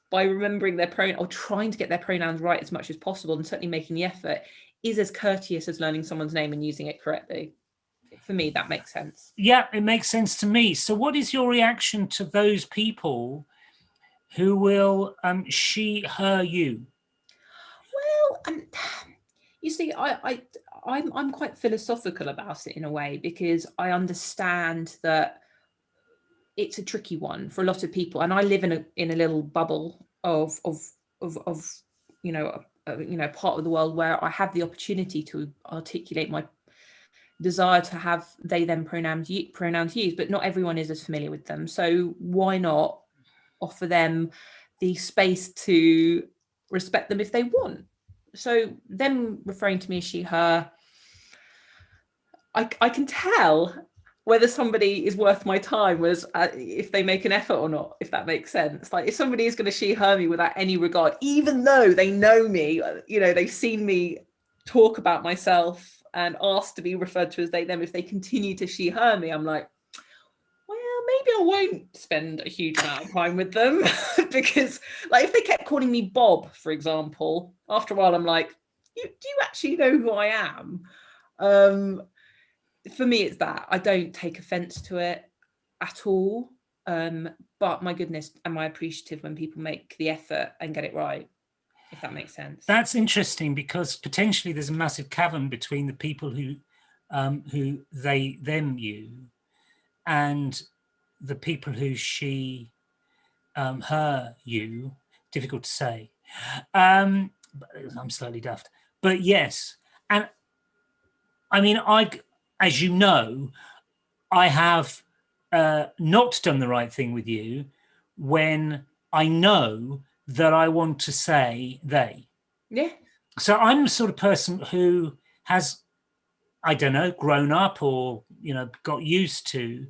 [SPEAKER 2] by remembering their pronoun, or trying to get their pronouns right as much as possible, and certainly making the effort, is as courteous as learning someone's name and using it correctly. For me, that makes sense.
[SPEAKER 1] Yeah, it makes sense to me. So what is your reaction to those people who will she, her, you?
[SPEAKER 2] Well, you see, I'm quite philosophical about it in a way, because I understand that it's a tricky one for a lot of people, and I live in a little bubble of you know part of the world where I have the opportunity to articulate my desire to have they them pronouns used, but not everyone is as familiar with them. So why not offer them the space to respect them if they want? So them referring to me as she, her, I can tell whether somebody is worth my time if they make an effort or not, if that makes sense. Like, if somebody is going to she, her me without any regard, even though they know me, you know, they've seen me talk about myself and ask to be referred to as they, them, if they continue to she, her me, I'm like, well, maybe I won't spend a huge amount of time with them. Because, like, if they kept calling me Bob, for example, after a while, I'm like, do you actually know who I am? For me, it's that. I don't take offense to it at all. But my goodness, am I appreciative when people make the effort and get it right, if that makes sense.
[SPEAKER 1] That's interesting, because potentially there's a massive cavern between the people who they, them, you, and the people who she, her, you. Difficult to say. I'm slightly daft, but yes. And I mean, as you know, I have not done the right thing with you when I know that I want to say they.
[SPEAKER 2] Yeah.
[SPEAKER 1] So I'm the sort of person who has, I don't know, grown up or, you know, got used to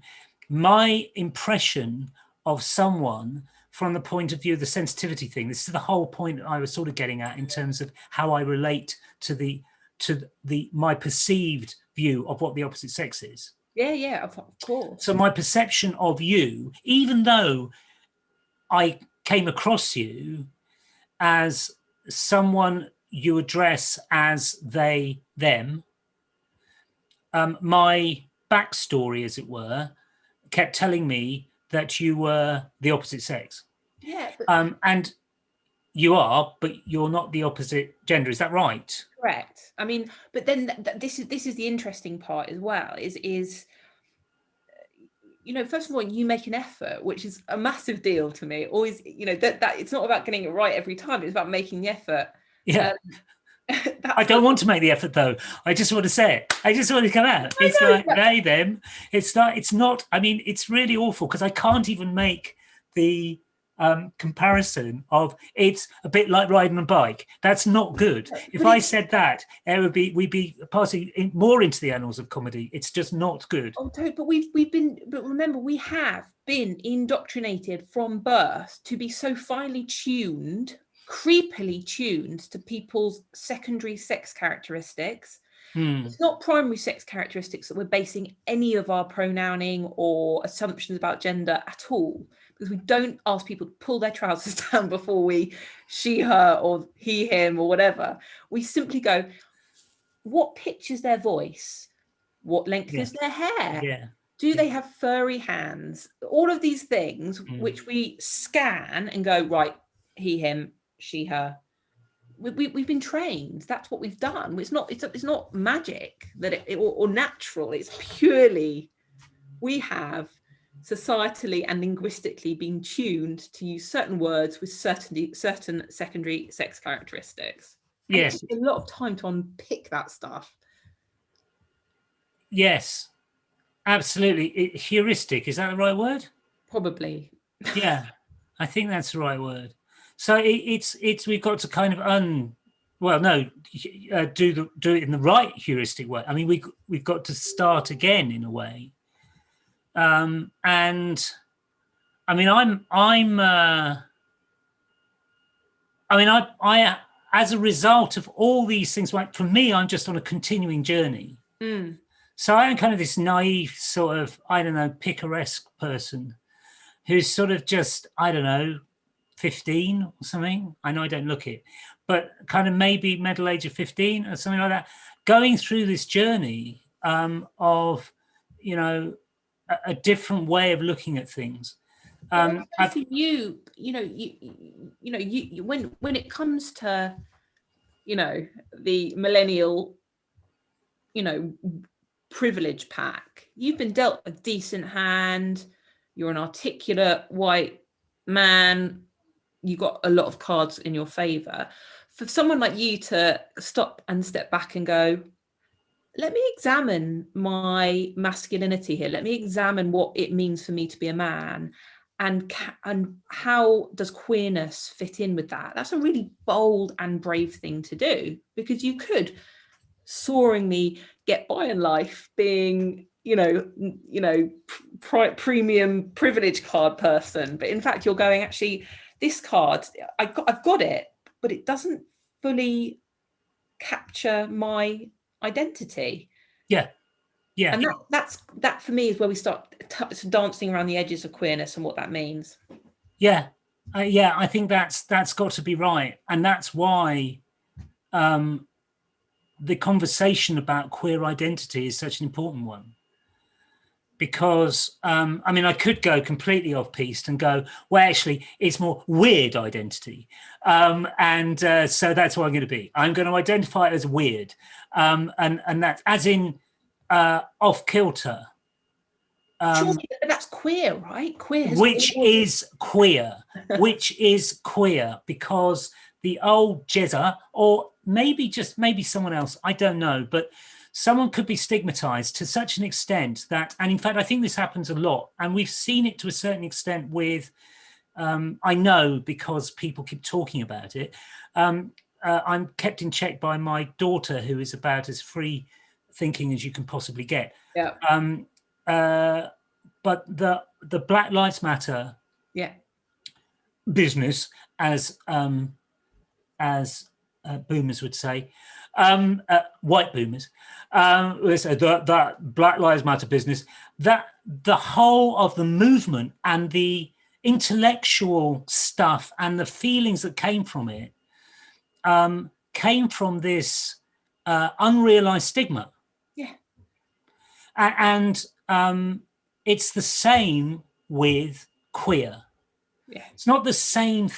[SPEAKER 1] my impression of someone from the point of view of the sensitivity thing. This is the whole point I was sort of getting at in terms of how I relate to the to my perceived view of what the opposite sex is.
[SPEAKER 2] Yeah, of course.
[SPEAKER 1] So my perception of you, even though I came across you as someone you address as they, them, my backstory, as it were, kept telling me that you were the opposite sex.
[SPEAKER 2] Yeah.
[SPEAKER 1] And you are, but you're not the opposite gender. Is that right?
[SPEAKER 2] Correct. I mean, but then this is the interesting part as well, is first of all, you make an effort, which is a massive deal to me. Always, that it's not about getting it right every time. It's about making the effort.
[SPEAKER 1] Yeah. I don't want to make the effort, though. I just want to say it. I just want to come out. It's like they, them. It's not. I mean, it's really awful because I can't even make the comparison of it's a bit like riding a bike. That's not good. If I said that, we'd be passing more into the annals of comedy. It's just not good.
[SPEAKER 2] Oh, but remember, we have been indoctrinated from birth to be so finely tuned, creepily tuned to people's secondary sex characteristics. It's not primary sex characteristics that we're basing any of our pronouncing or assumptions about gender at all, because we don't ask people to pull their trousers down before we she, her, or he, him, or whatever. We simply go, what pitch is their voice? What length is their hair?
[SPEAKER 1] Yeah.
[SPEAKER 2] Do they have furry hands? All of these things which we scan and go, right, he, him, she, her. We've been trained. That's what we've done. It's not magic that or natural. It's purely we have societally and linguistically been tuned to use certain words with certain secondary sex characteristics. And
[SPEAKER 1] Yes.
[SPEAKER 2] it takes a lot of time to unpick that stuff.
[SPEAKER 1] Yes, absolutely. Heuristic, is that the right word?
[SPEAKER 2] Probably.
[SPEAKER 1] Yeah, I think that's the right word. So it's we've got to kind of do it in the right heuristic way. I mean, we've got to start again in a way. And I mean, I as a result of all these things, like for me, I'm just on a continuing journey. So I am kind of this naive sort of, I don't know, picaresque person who's sort of just, I don't know, 15 or something. I know I don't look it, but kind of maybe middle age of 15 or something like that, going through this journey of, a different way of looking at things.
[SPEAKER 2] For you, when it comes to, the millennial, privilege pack, you've been dealt a decent hand. You're an articulate white man. You got a lot of cards in your favor. For someone like you to stop and step back and go, let me examine my masculinity here. Let me examine what it means for me to be a man, and how does queerness fit in with that? That's a really bold and brave thing to do, because you could soaringly get by in life being, premium privilege card person, but in fact you're going, actually, this card, I've got it, but it doesn't fully capture my identity.
[SPEAKER 1] Yeah.
[SPEAKER 2] And that for me is where we start dancing around the edges of queerness and what that means.
[SPEAKER 1] Yeah. I think that's got to be right. And that's why the conversation about queer identity is such an important one. Because, I could go completely off-piste and go, well, actually, it's more weird identity. So that's what I'm going to be. I'm going to identify as weird. And that's as in off-kilter.
[SPEAKER 2] Sure, that's queer, right? Queer.
[SPEAKER 1] Which is queer, because the old Jezza, or maybe someone else, I don't know, but someone could be stigmatized to such an extent that, and in fact, I think this happens a lot, and we've seen it to a certain extent with, I know because people keep talking about it. I'm kept in check by my daughter, who is about as free thinking as you can possibly get.
[SPEAKER 2] Yeah.
[SPEAKER 1] But the Black Lives Matter business, as boomers would say,
[SPEAKER 3] white boomers, so that Black Lives Matter business, that the whole of the movement and the intellectual stuff and the feelings that came from it came from this unrealized stigma.
[SPEAKER 2] Yeah.
[SPEAKER 3] And it's the same with queer.
[SPEAKER 2] Yeah.
[SPEAKER 3] It's not the same,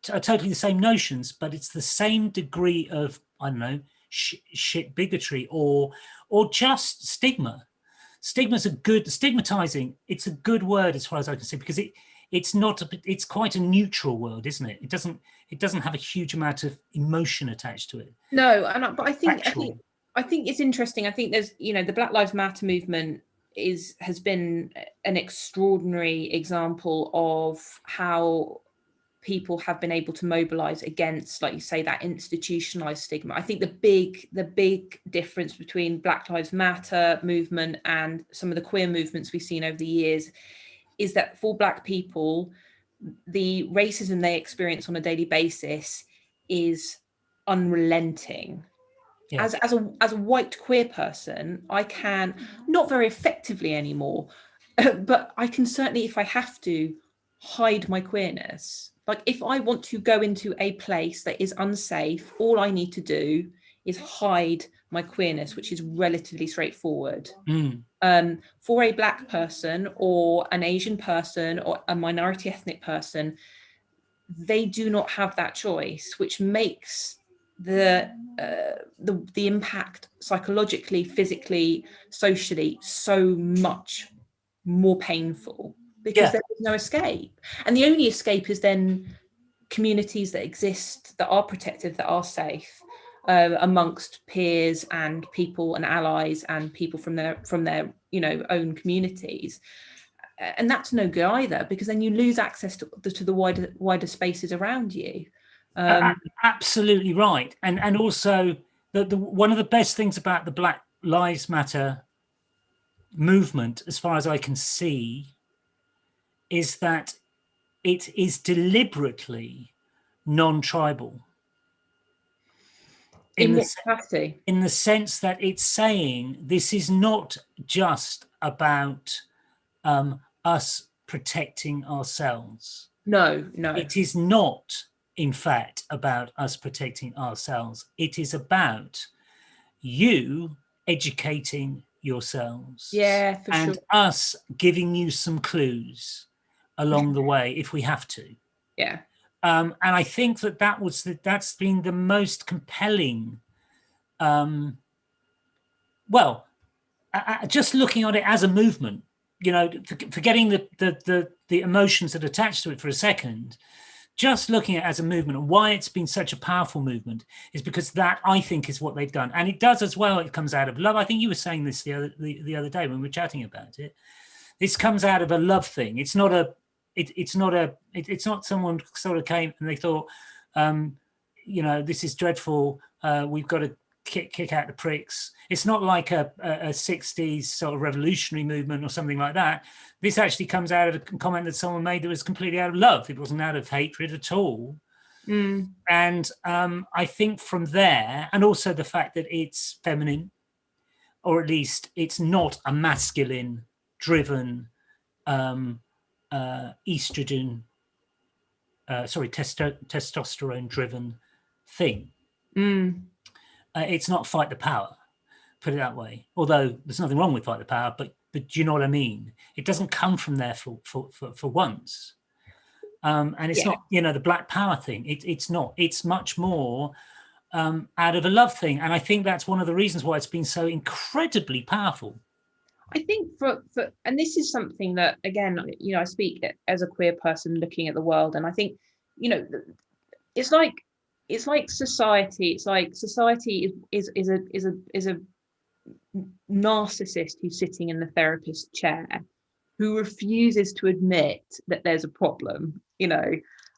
[SPEAKER 3] totally the same notions, but it's the same degree of, I don't know, shit bigotry or just stigma. Stigma's a good, stigmatizing, it's a good word as far as I can see, because it's quite a neutral word, isn't it? It doesn't have a huge amount of emotion attached to it.
[SPEAKER 2] No, but I think it's interesting. I think there's, the Black Lives Matter movement has been an extraordinary example of how people have been able to mobilize against, like you say, that institutionalized stigma. I think the big difference between Black Lives Matter movement and some of the queer movements we've seen over the years is that for Black people, the racism they experience on a daily basis is unrelenting. Yeah. As a white queer person, I can, not very effectively anymore, but I can certainly, if I have to, hide my queerness. Like if I want to go into a place that is unsafe, all I need to do is hide my queerness, which is relatively straightforward. For a Black person or an Asian person or a minority ethnic person, they do not have that choice, which makes the impact psychologically, physically, socially so much more painful, because there is no escape. And the only escape is then communities that exist, that are protected, that are safe, amongst peers and people and allies and people from their own communities. And that's no good either, because then you lose access to the wider spaces around you.
[SPEAKER 3] Absolutely right. And also the one of the best things about the Black Lives Matter movement, as far as I can see, is that it is deliberately non-tribal.
[SPEAKER 2] In what capacity?
[SPEAKER 3] In the sense that it's saying this is not just about us protecting ourselves.
[SPEAKER 2] No.
[SPEAKER 3] It is not, in fact, about us protecting ourselves. It is about you educating yourselves.
[SPEAKER 2] Yeah, for
[SPEAKER 3] and
[SPEAKER 2] sure.
[SPEAKER 3] us giving you some clues along the way if we have to.
[SPEAKER 2] Yeah.
[SPEAKER 3] And I think that's been the most compelling. Just looking at it as a movement, forgetting the emotions that attach to it for a second, just looking at it as a movement, and why it's been such a powerful movement is because that, I think, is what they've done. And it does as well. It comes out of love. I think you were saying this the other day when we were chatting about it. This comes out of a love thing. It's not someone sort of came and they thought, this is dreadful. We've got to kick out the pricks. It's not like a 60s sort of revolutionary movement or something like that. This actually comes out of a comment that someone made that was completely out of love. It wasn't out of hatred at all. And I think from there, and also the fact that it's feminine, or at least it's not a masculine driven testosterone driven thing. It's not fight the power, put it that way. Although there's nothing wrong with fight the power, but do you know what I mean? It doesn't come from there for once. And it's not, the Black Power thing. It's not. It's much more out of a love thing. And I think that's one of the reasons why it's been so incredibly powerful.
[SPEAKER 2] I think and this is something that, again, I speak as a queer person looking at the world, and I think, it's like society. It's like society is a narcissist who's sitting in the therapist chair, who refuses to admit that there's a problem.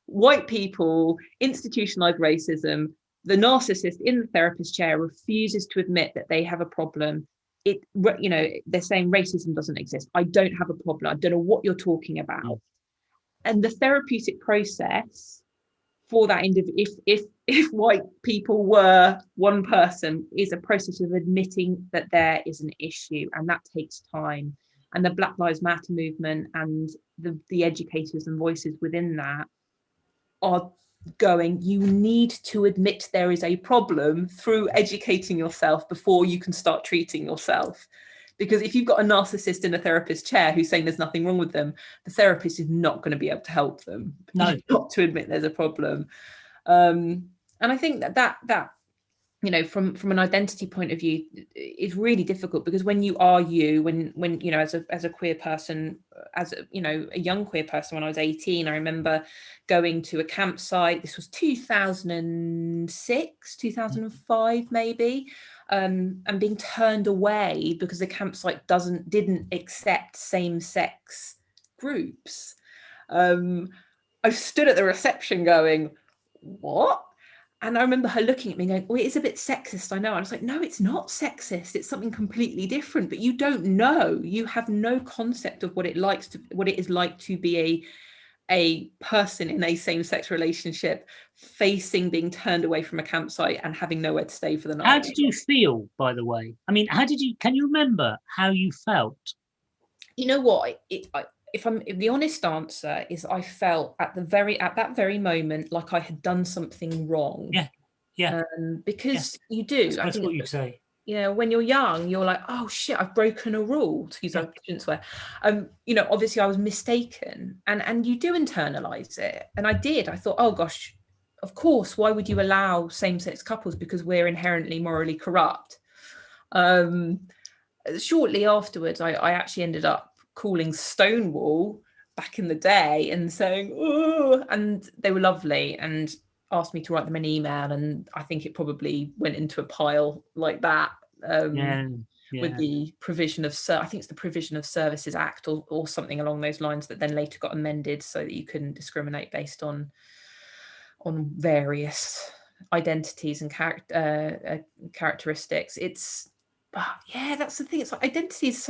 [SPEAKER 2] White people, institutionalized racism, the narcissist in the therapist chair refuses to admit that they have a problem. They're saying racism doesn't exist. I don't have a problem. I don't know what you're talking about. And the therapeutic process for that individual, if if white people were one person, is a process of admitting that there is an issue, and that takes time. And the Black Lives Matter movement and the educators and voices within that are going, you need to admit there is a problem through educating yourself before you can start treating yourself. Because if you've got a narcissist in a therapist chair who's saying there's nothing wrong with them, the therapist is not going to be able to help them.
[SPEAKER 1] No.
[SPEAKER 2] You've got to admit there's a problem. And I think that you know, from an identity point of view, is really difficult, because when you are you, when you know, as a queer person, as a, you know, a young queer person, when I was 18, I remember going to a campsite. This was 2006, 2005 maybe, and being turned away because the campsite didn't accept same-sex groups. I stood at the reception going, what? And I remember her looking at me and going, oh, it is a bit sexist, I know. I was like, no, it's not sexist. It's something completely different. But you don't know. You have no concept of what it is like to be a person in a same-sex relationship, facing being turned away from a campsite and having nowhere to stay for the night.
[SPEAKER 1] How did you feel, by the way? I mean, can you remember how you felt?
[SPEAKER 2] You know what? If the honest answer is, I felt at that very moment like I had done something wrong.
[SPEAKER 3] Yeah.
[SPEAKER 2] Because you do.
[SPEAKER 3] That's what you say.
[SPEAKER 2] You know, when you're young, you're like, oh shit, I've broken a rule, to use I shouldn't swear. You know, obviously I was mistaken, and you do internalize it. And I did. I thought, oh gosh, of course, why would you allow same-sex couples? Because we're inherently morally corrupt. Shortly afterwards, I actually ended up calling Stonewall back in the day and saying, oh, and they were lovely and asked me to write them an email, and I think it probably went into a pile like that, with the provision of I think it's the Provision of Services Act or something along those lines, that then later got amended so that you couldn't discriminate based on various identities and characteristics. That's the thing. It's like identity is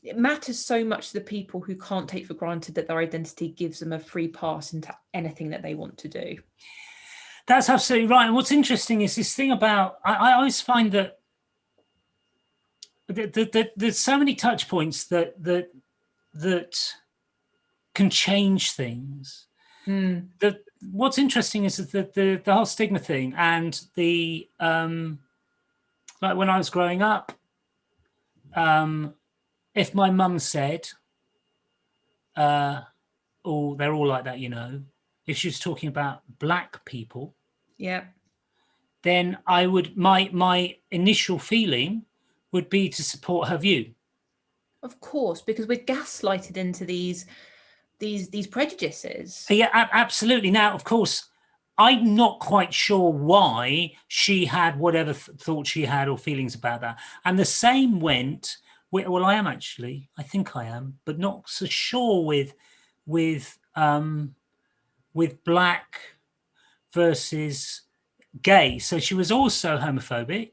[SPEAKER 2] it matters so much to the people who can't take for granted that their identity gives them a free pass into anything that they want to do.
[SPEAKER 3] That's absolutely right. And what's interesting is this thing about, I always find that there's so many touch points that can change things. What's interesting is that the whole stigma thing, and the like when I was growing up, if my mum said, oh, they're all like that, you know, if she was talking about black people, then I would, my initial feeling would be to support her view.
[SPEAKER 2] Of course, because we're gaslighted into these prejudices.
[SPEAKER 3] Yeah, absolutely. Now, of course, I'm not quite sure why she had whatever thought she had or feelings about that. And the same went, well, I am actually, I think I am, but not so sure with black versus gay. So she was also homophobic.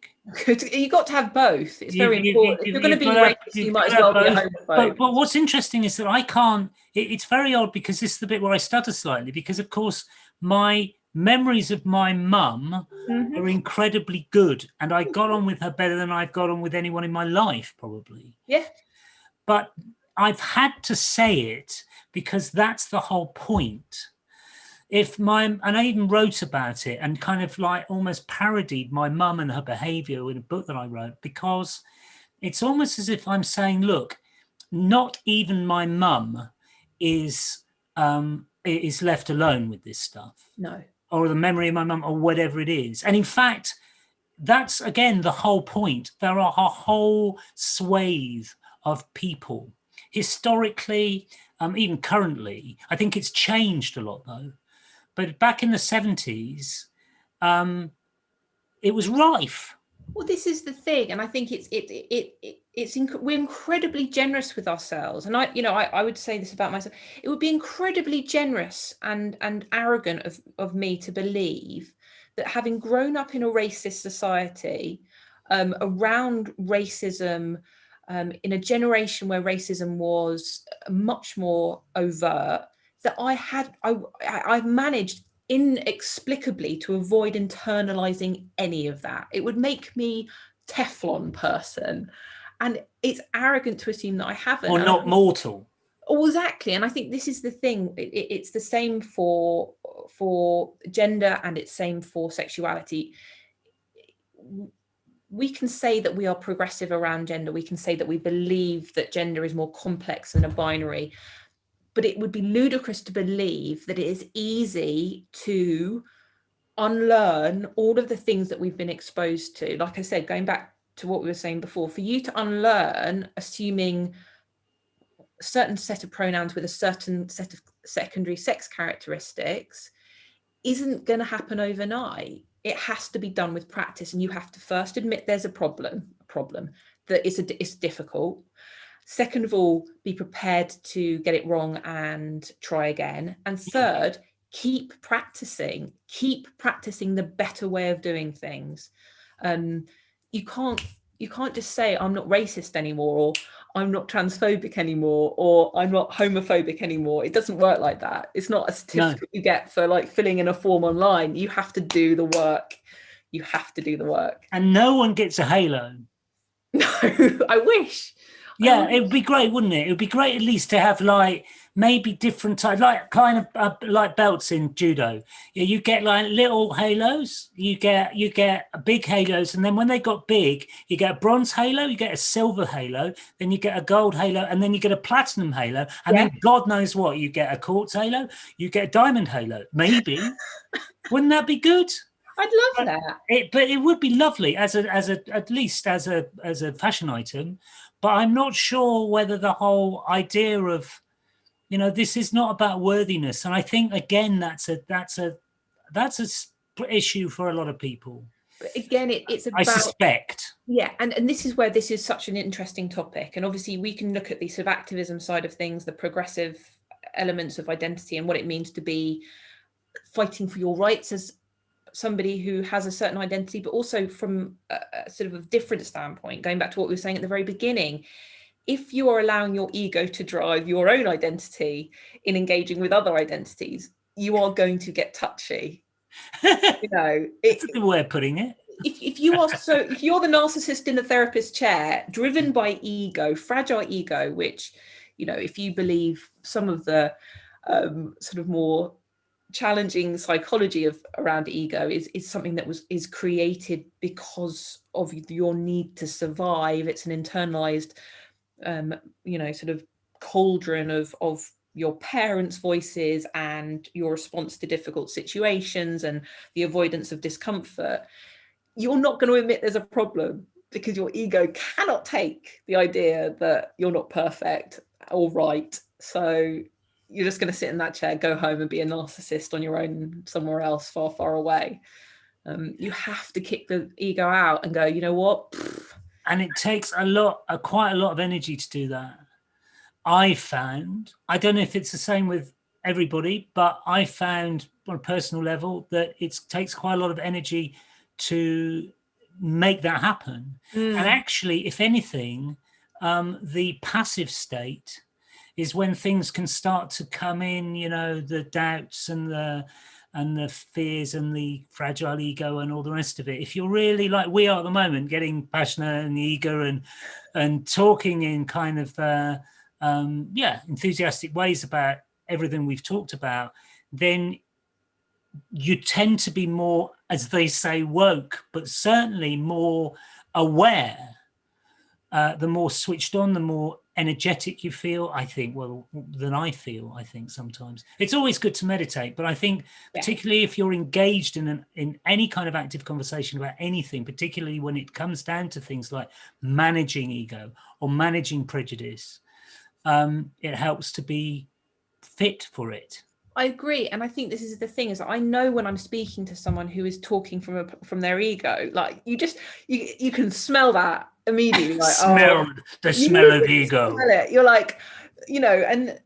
[SPEAKER 2] You got to have both. It's very important. If you're going to be racist, you might as well be a homophobe.
[SPEAKER 3] But what's interesting is that I can't. It's very odd, because this is the bit where I stutter slightly, because of course my memories of my mum are incredibly good, and I got on with her better than I've got on with anyone in my life, probably.
[SPEAKER 2] Yeah.
[SPEAKER 3] But I've had to say it because that's the whole point. And I even wrote about it and kind of like almost parodied my mum and her behavior in a book that I wrote, because it's almost as if I'm saying, look, not even my mum is left alone with this stuff.
[SPEAKER 2] No.
[SPEAKER 3] Or the memory of my mum, or whatever it is. And in fact, that's again the whole point. There are a whole swathe of people historically, even currently. I think it's changed a lot though. But back in the 70s, it was rife.
[SPEAKER 2] Well, this is the thing, and I think we're incredibly generous with ourselves. And I would say this about myself: it would be incredibly generous and arrogant of me to believe that, having grown up in a racist society, around racism, in a generation where racism was much more overt, that I've managed inexplicably to avoid internalizing any of that. It would make me Teflon person, and it's arrogant to assume that I haven't.
[SPEAKER 3] Or not mortal.
[SPEAKER 2] Oh, exactly. And I think this is the thing. It's the same for gender, and it's same for sexuality. We can say that we are progressive around gender. We can say that we believe that gender is more complex than a binary, but it would be ludicrous to believe that it is easy to unlearn all of the things that we've been exposed to. Like I said, going back to what we were saying before, for you to unlearn assuming a certain set of pronouns with a certain set of secondary sex characteristics isn't going to happen overnight. It has to be done with practice, and you have to first admit there's a problem that it's difficult. Second of all, be prepared to get it wrong and try again. And third, keep practicing the better way of doing things. You can't just say I'm not racist anymore, or I'm not transphobic anymore, or I'm not homophobic anymore. It doesn't work like that. It's not a certificate you get for like filling in a form online. You have to do the work. And
[SPEAKER 3] no one gets a halo.
[SPEAKER 2] No, I wish.
[SPEAKER 3] Yeah, it would be great, wouldn't it? It would be great at least to have like maybe different types, like kind of like belts in judo. Yeah, you get like little halos, you get big halos, and then when they got big, you get a bronze halo, you get a silver halo, then you get a gold halo, and then you get a platinum halo, and then God knows what, you get a quartz halo, you get a diamond halo, maybe. Wouldn't that be good?
[SPEAKER 2] I'd love that.
[SPEAKER 3] But it would be lovely at least as a fashion item. But I'm not sure whether the whole idea of, this is not about worthiness, and I think again that's a issue for a lot of people.
[SPEAKER 2] But again, it's about,
[SPEAKER 3] I suspect.
[SPEAKER 2] Yeah, and this is where this is such an interesting topic, and obviously we can look at the sort of activism side of things, the progressive elements of identity, and what it means to be fighting for your rights as somebody who has a certain identity, but also from a sort of a different standpoint, going back to what we were saying at the very beginning. If you are allowing your ego to drive your own identity in engaging with other identities, you are going to get touchy.
[SPEAKER 3] It's a good way of putting it.
[SPEAKER 2] If you're the narcissist in the therapist chair, driven by ego, fragile ego, which, if you believe some of the sort of more challenging psychology around ego is something that is created because of your need to survive. It's an internalized sort of cauldron of your parents' voices and your response to difficult situations and the avoidance of discomfort. You're not going to admit there's a problem because your ego cannot take the idea that you're not perfect or right. So you're just going to sit in that chair, go home and be a narcissist on your own somewhere else, far, far away. You have to kick the ego out and go, you know what?
[SPEAKER 3] And it takes quite a lot of energy to do that. I found, I don't know if it's the same with everybody, but I found on a personal level that it takes quite a lot of energy to make that happen. And actually, if anything, the passive state is when things can start to come in, the doubts and the fears and the fragile ego and all the rest of it. If you're really like we are at the moment, getting passionate and eager and talking in kind of enthusiastic ways about everything we've talked about, then you tend to be more, as they say, woke, but certainly more aware. The more switched on, the more energetic you feel, I think, than I feel, I think sometimes. It's always good to meditate, but I think particularly if you're engaged in any kind of active conversation about anything, particularly when it comes down to things like managing ego or managing prejudice, it helps to be fit for it.
[SPEAKER 2] I agree, and I think this is the thing: is I know when I'm speaking to someone who is talking from their ego, like you can smell that immediately. Like,
[SPEAKER 3] the smell of ego.
[SPEAKER 2] Smell it. You're like, and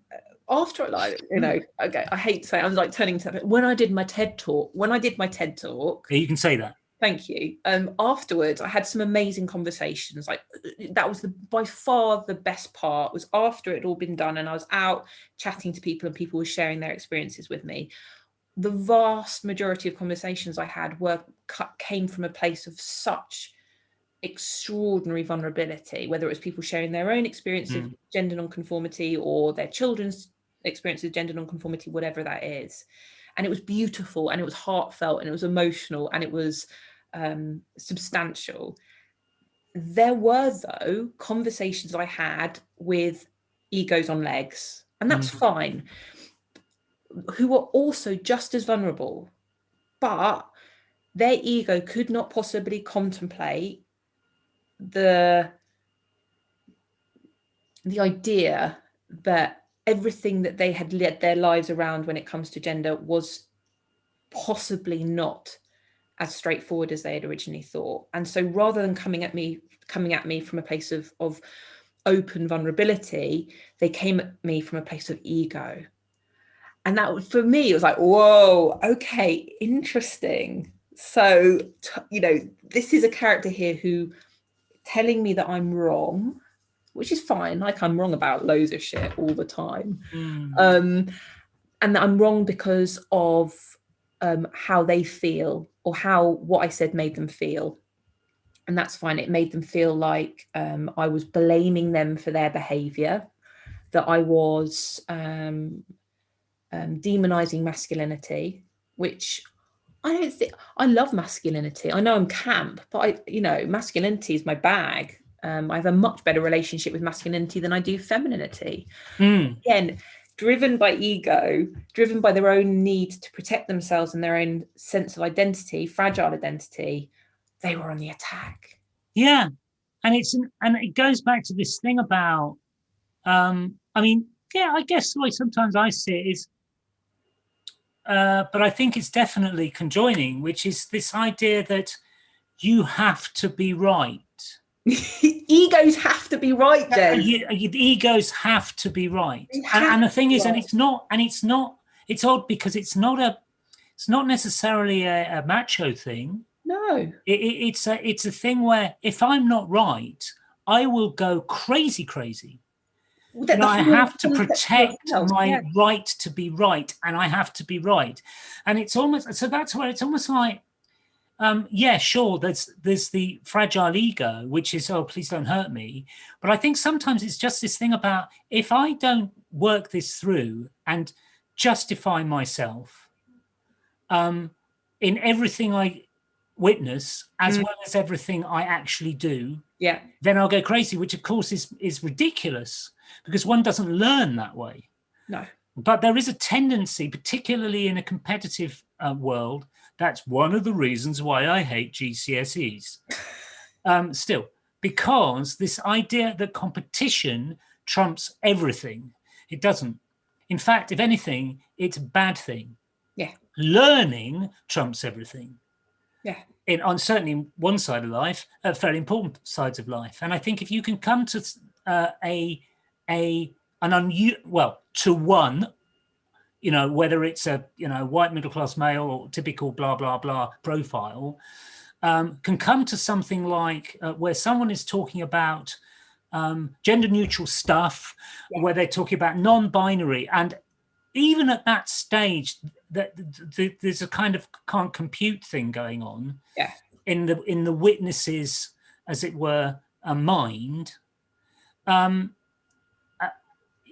[SPEAKER 2] after okay, I hate to say it, I'm like turning to when I did my TED talk.
[SPEAKER 3] Yeah, you can say that.
[SPEAKER 2] Thank you. Afterwards, I had some amazing conversations. Like that was by far the best part, was after it had all been done and I was out chatting to people and people were sharing their experiences with me. the vast majority of conversations I had came from a place of such extraordinary vulnerability, whether it was people sharing their own experience of gender nonconformity or their children's experience of gender nonconformity, whatever that is. And it was beautiful, and it was heartfelt, and it was emotional, and it was substantial. There were, though, conversations I had with egos on legs, and that's fine, who were also just as vulnerable, but their ego could not possibly contemplate the idea that everything that they had led their lives around when it comes to gender was possibly not as straightforward as they had originally thought. And so rather than coming at me from a place of open vulnerability, they came at me from a place of ego. And that, for me, it was like, whoa, okay, interesting. So, this is a character here who telling me that I'm wrong, which is fine. Like, I'm wrong about loads of shit all the time. And that I'm wrong because of how they feel, or what I said made them feel. And that's fine. It made them feel like I was blaming them for their behavior, that I was demonizing masculinity, which I don't think. I love masculinity. I know I'm camp, but masculinity is my bag. I have a much better relationship with masculinity than I do femininity. Again, driven by ego, driven by their own need to protect themselves and their own sense of identity, fragile identity, they were on the attack.
[SPEAKER 1] Yeah, and it goes back to this thing about, I guess the way sometimes I see it is, but I think it's definitely conjoining, which is this idea that you have to be right.
[SPEAKER 2] Egos have to be right, Jez.
[SPEAKER 1] Egos have to be right. And the thing is, it's odd because it's not necessarily a macho thing.
[SPEAKER 2] No.
[SPEAKER 1] It's a thing where if I'm not right, I will go crazy. I have to protect my right to be right, and I have to be right. And it's almost, so that's where it's almost like, sure, there's the fragile ego, which is, oh, please don't hurt me. But I think sometimes it's just this thing about, if I don't work this through and justify myself in everything I witness, as well as everything I actually do, then I'll go crazy, which of course is ridiculous, because one doesn't learn that way.
[SPEAKER 2] No.
[SPEAKER 1] But there is a tendency, particularly in a competitive world. That's one of the reasons why I hate GCSEs. Still, because this idea that competition trumps everything. It doesn't. In fact, if anything, it's a bad thing.
[SPEAKER 2] Yeah.
[SPEAKER 1] Learning trumps everything.
[SPEAKER 2] Yeah.
[SPEAKER 1] On certainly one side of life, very important sides of life. And I think if you can come to to one, whether it's a white middle class male or typical blah blah blah profile, can come to something like where someone is talking about gender neutral stuff, where they're talking about non-binary, and even at that stage, there's a kind of can't compute thing going on.
[SPEAKER 2] Yeah.
[SPEAKER 1] In the witnesses, as it were, a mind.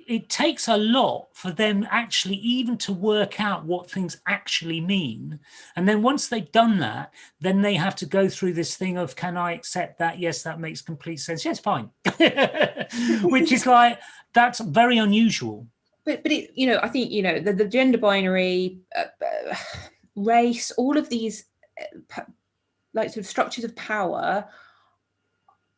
[SPEAKER 1] It takes a lot for them actually even to work out what things actually mean. And then once they've done that, then they have to go through this thing of, can I accept that? Yes, that makes complete sense. Yes, fine. Which is like, that's very unusual.
[SPEAKER 2] But it, I think, the gender binary, race, all of these like sort of structures of power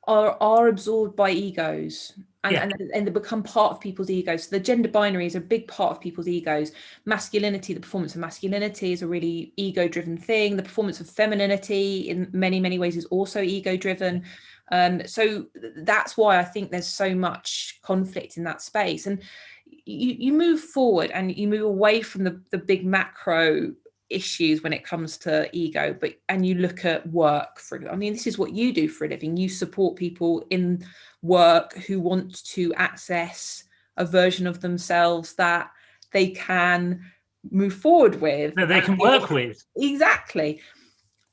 [SPEAKER 2] are absorbed by egos. And they become part of people's egos. So the gender binary is a big part of people's egos. Masculinity, the performance of masculinity is a really ego-driven thing. The performance of femininity in many, many ways is also ego-driven. So that's why I think there's so much conflict in that space. And you move forward and you move away from the big macro issues when it comes to ego, and you look at work. This is what you do for a living. You support people in work who want to access a version of themselves that they can move forward with.
[SPEAKER 3] That they can work with.
[SPEAKER 2] Exactly.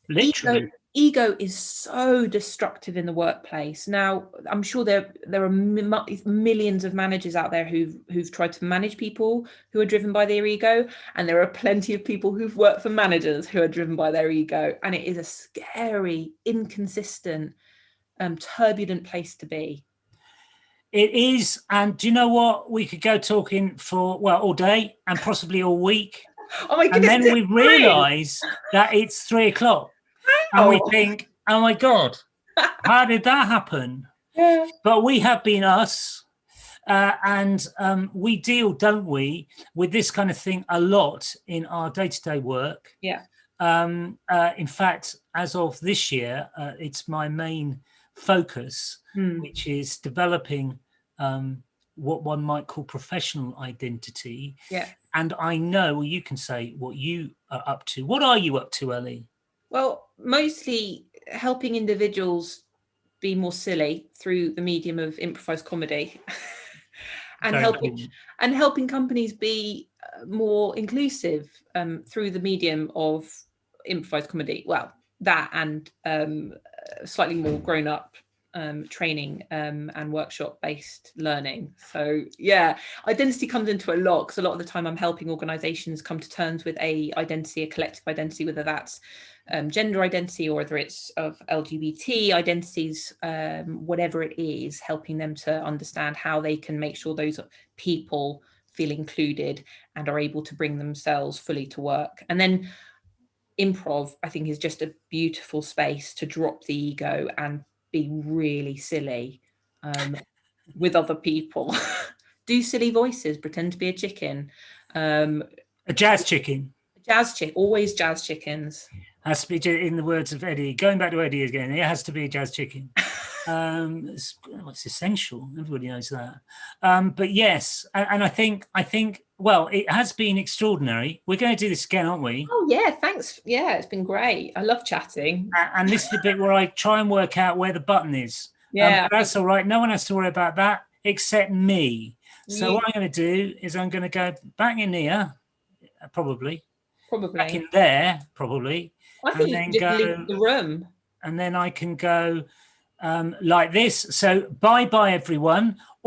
[SPEAKER 3] Literally.
[SPEAKER 2] Ego is so destructive in the workplace. Now, I'm sure there are millions of managers out there who've tried to manage people who are driven by their ego, and there are plenty of people who've worked for managers who are driven by their ego, and it is a scary, inconsistent, turbulent place to be.
[SPEAKER 3] It is, and do you know what? We could go talking for all day and possibly all week.
[SPEAKER 2] Oh my goodness!
[SPEAKER 3] And then we realise that it's 3 o'clock. And we think, oh my God, how did that happen?
[SPEAKER 2] Yeah.
[SPEAKER 3] But we have been us. And we deal, don't we, with this kind of thing a lot in our day-to-day work.
[SPEAKER 2] Yeah.
[SPEAKER 3] In fact, as of this year, it's my main focus, which is developing what one might call professional identity.
[SPEAKER 2] Yeah.
[SPEAKER 3] And I know you can say what you are up to. What are you up to, Ellie?
[SPEAKER 2] Well, mostly helping individuals be more silly through the medium of improvised comedy, and helping companies be more inclusive through the medium of improvised comedy. Well, that and slightly more grown up training and workshop based learning. So yeah, identity comes into a lot, because a lot of the time I'm helping organizations come to terms with a collective identity, whether that's gender identity or whether it's of LGBT identities, whatever it is, helping them to understand how they can make sure those people feel included and are able to bring themselves fully to work. And then improv, I think, is just a beautiful space to drop the ego and be really silly with other people. Do silly voices, pretend to be a chicken.
[SPEAKER 3] A jazz chicken.
[SPEAKER 2] Always jazz chickens.
[SPEAKER 3] Has to be, in the words of Eddie, going back to Eddie again, it has to be a jazz chicken. It's essential. Everybody knows that. But yes, and I think, well, it has been extraordinary. We're going to do this again, aren't we?
[SPEAKER 2] Oh, yeah, thanks. Yeah, it's been great. I love chatting.
[SPEAKER 3] And this is the bit where I try and work out where the button is.
[SPEAKER 2] Yeah.
[SPEAKER 3] But that's all right. No one has to worry about that except me. So what I'm going to do is I'm going to go back in here, probably. Back in there, probably.
[SPEAKER 2] I think you can just leave the room.
[SPEAKER 3] And then I can go like this. So bye-bye, everyone.